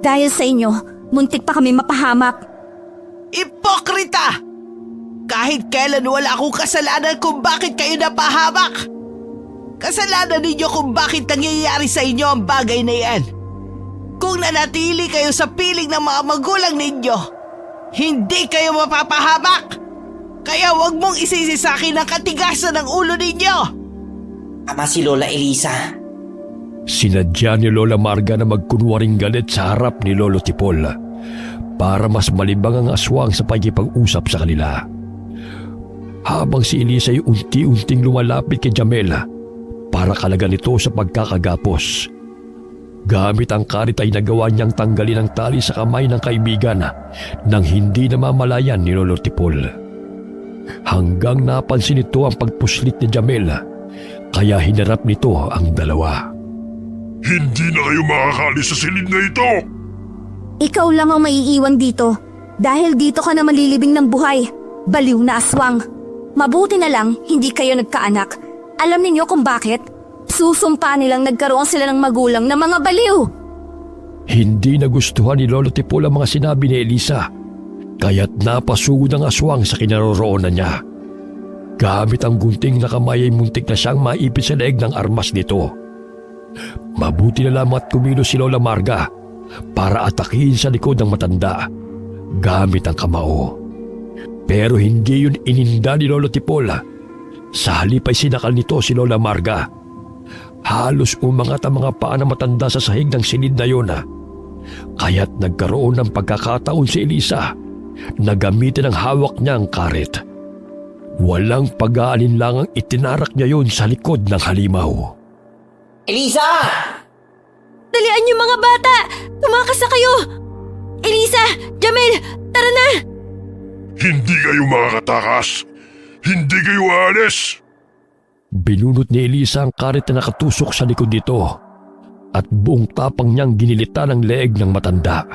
A: Dahil sa inyo, muntik pa kami mapahamak.
F: Ipokrita! Kahit kailan wala akong kasalanan kung bakit kayo napahamak. Kasalanan ninyo kung bakit nangyayari sa inyo ang bagay na yan. Kung nanatili kayo sa piling ng mga magulang ninyo, hindi kayo mapapahamak. Kaya huwag mong isisi sa akin ang katigasan ng ulo ninyo.
C: Ama si Lola Elisa.
D: Sinadya ni Lola Marga na magkunwaring galit sa harap ni Lolo Tipol para mas malibang ang aswang sa pagkipag-usap sa kanila. Habang si Elisa ay unti-unting lumalapit kay Jamel para kalagan ito sa pagkakagapos. Gamit ang karit ay nagawa niyang tanggalin ang tali sa kamay ng kaibigan nang hindi namamalayan ni Lolo Tipol. Hanggang napansin nito ang pagpuslit ni Jamel, kaya hinarap nito ang dalawa.
E: Hindi na kayo makakalis sa silid na ito.
A: Ikaw lang ang maiiwan dito dahil dito ka na malilibing ng buhay. Baliw na aswang. Mabuti na lang hindi kayo nagkaanak. Alam ninyo kung bakit? Susumpa nilang nagkaroon sila ng magulang na mga baliw.
D: Hindi nagustuhan ni Lolo Tipol ang mga sinabi ni Elisa, kaya't napasugod ang aswang sa kinaroroonan niya. Gamit ang gunting na kamay ay muntik na siyang maipit sa leeg ng armas nito. Mabuti na lamang at kumilos si Lola Marga para atakihin sa likod ng matanda gamit ang kamao. Pero hindi yun ininda ni Lolo Tipol. Sa halip ay sinakal nito si Lola Marga. Halos umangat ang mga paa ng matanda sa sahig ng silid na yun. Kaya't nagkaroon ng pagkakataon si Elisa na gamitin ang hawak niyang karit. Walang pag-aalinlangang itinarak niya yun sa likod ng halimaw.
C: Elisa!
B: Dalian niyo mga bata! Tumakas na kayo! Elisa! Jamel! Tara na!
E: Hindi kayo makakatakas. Hindi kayo aalis.
D: Binunot ni Elisa ang karit na nakatusok sa likod nito at buong tapang niyang ginilitan ang leeg ng matanda.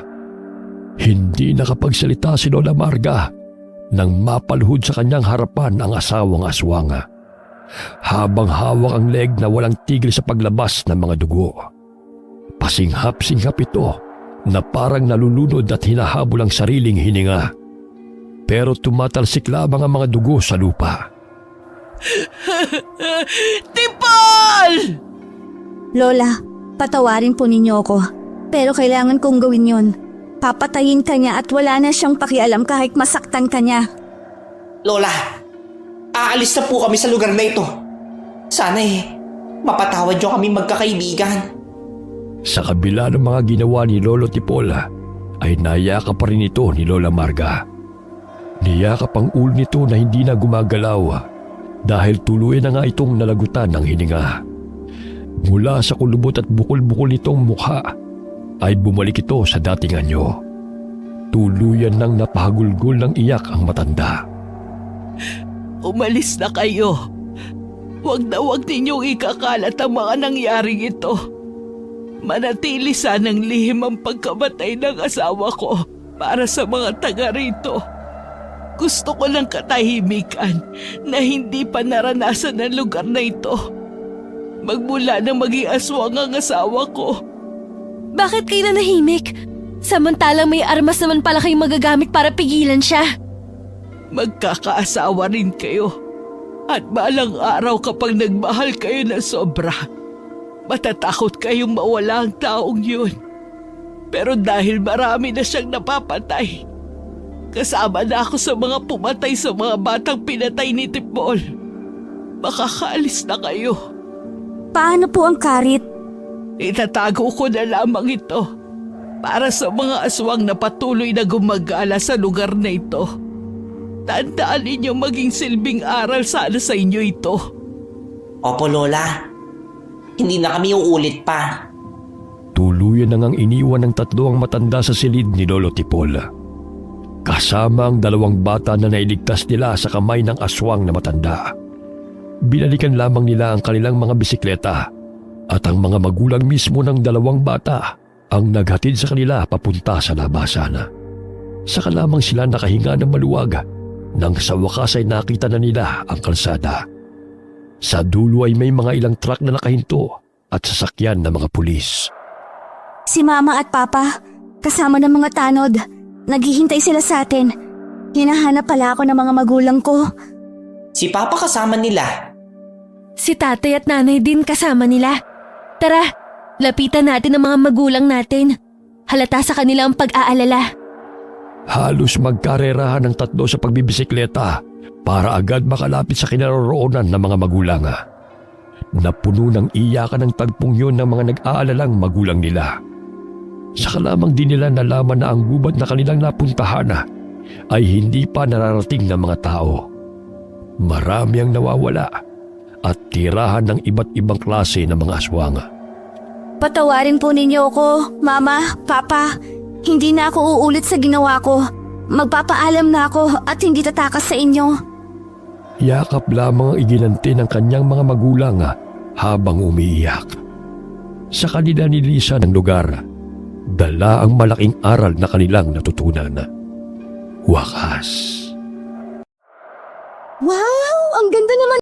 D: Hindi nakapagsalita si Lola Marga nang mapalhod sa kanyang harapan ang asawang aswanga. Habang hawak ang leeg na walang tigil sa paglabas ng mga dugo. Pasinghap-singhap ito na parang nalulunod at hinahabol ang sariling hininga. Pero tumatalsik lamang ang mga dugo sa lupa.
F: Tipol!
A: Lola, patawarin po ninyo ako. Pero kailangan kong gawin yon. Papatayin ka niya at wala na siyang pakialam kahit masaktan ka niya.
C: Lola, aalis na po kami sa lugar na ito. Sana mapatawad niyo kami magkakaibigan.
D: Sa kabila ng mga ginawa ni Lolo Tipol, ay nayakap pa rin ito ni Lola Marga. Niyakap ang ulo nito na hindi na gumagalaw dahil tuluyan na nga itong nalagutan ng hininga. Mula sa kulubot at bukol-bukol nitong mukha ay bumalik ito sa dating anyo. Tuluyan nang napahagulgol ng iyak ang matanda.
F: Umalis na kayo. Huwag na huwag ninyong ikakalat ang mga nangyaring ito. Manatili sanang lihim ang pagkamatay ng asawa ko para sa mga taga rito. Gusto ko ng katahimikan na hindi pa naranasan ng lugar na ito. Magmula na maging aswang ang asawa ko.
B: Bakit kayo nanahimik? Samantalang may armas naman pala kayong magagamit para pigilan siya.
F: Magkakaasawa rin kayo. At balang araw kapag nagmahal kayo na sobra, matatakot kayong mawala ang taong yun. Pero dahil marami na siyang napapatay, kasama na ako sa mga pumatay sa mga batang pinatay ni Tipol. Makakaalis na kayo.
A: Paano po ang karit?
F: Itatago ko na lamang ito para sa mga aswang na patuloy na gumagala sa lugar na ito. Tandaan ninyo maging silbing aral sana sa inyo ito.
C: Opo, Lola. Hindi na kami uulit pa.
D: Tuluyan na ngang iniwan ng tatlo ang matanda sa silid ni Lolo Tipol. Kasama ang 2 bata na nailigtas nila sa kamay ng aswang na matanda. Binalikan lamang nila ang kanilang mga bisikleta at ang mga magulang mismo ng dalawang bata ang naghatid sa kanila papunta sa labasan. Saka lamang sila nakahinga ng maluwag nang sa wakas ay nakita na nila ang kalsada. Sa dulo ay may mga ilang truck na nakahinto at sasakyan ng mga pulis.
A: Si Mama at Papa, kasama ng mga tanod, naghihintay sila sa atin. Hinahanap pala ako ng mga magulang ko.
C: Si Papa kasama nila.
B: Si tatay at nanay din kasama nila. Tara, lapitan natin ang mga magulang natin. Halata sa kanila ang pag-aalala.
D: Halos magkarerahan ng tatlo sa pagbibisikleta para agad makalapit sa kinaroroonan ng mga magulang. Napuno ng iyakan ng tagpong yun ng mga nag-aalalang magulang nila. Saka lamang din nila nalaman na ang gubat na kanilang napuntahan ay hindi pa nararating ng mga tao. Marami ang nawawala at tirahan ng iba't ibang klase ng mga aswang.
A: Patawarin po ninyo ako, Mama, Papa. Hindi na ako uulit sa ginawa ko. Magpapaalam na ako at hindi tatakas sa inyo.
D: Yakap lamang ang iginanti ng kanyang mga magulang habang umiiyak. Sa kanila ni Lisa ng lugar, dala ang malaking aral na kanilang natutunan. Wakas.
A: Wow! Ang ganda naman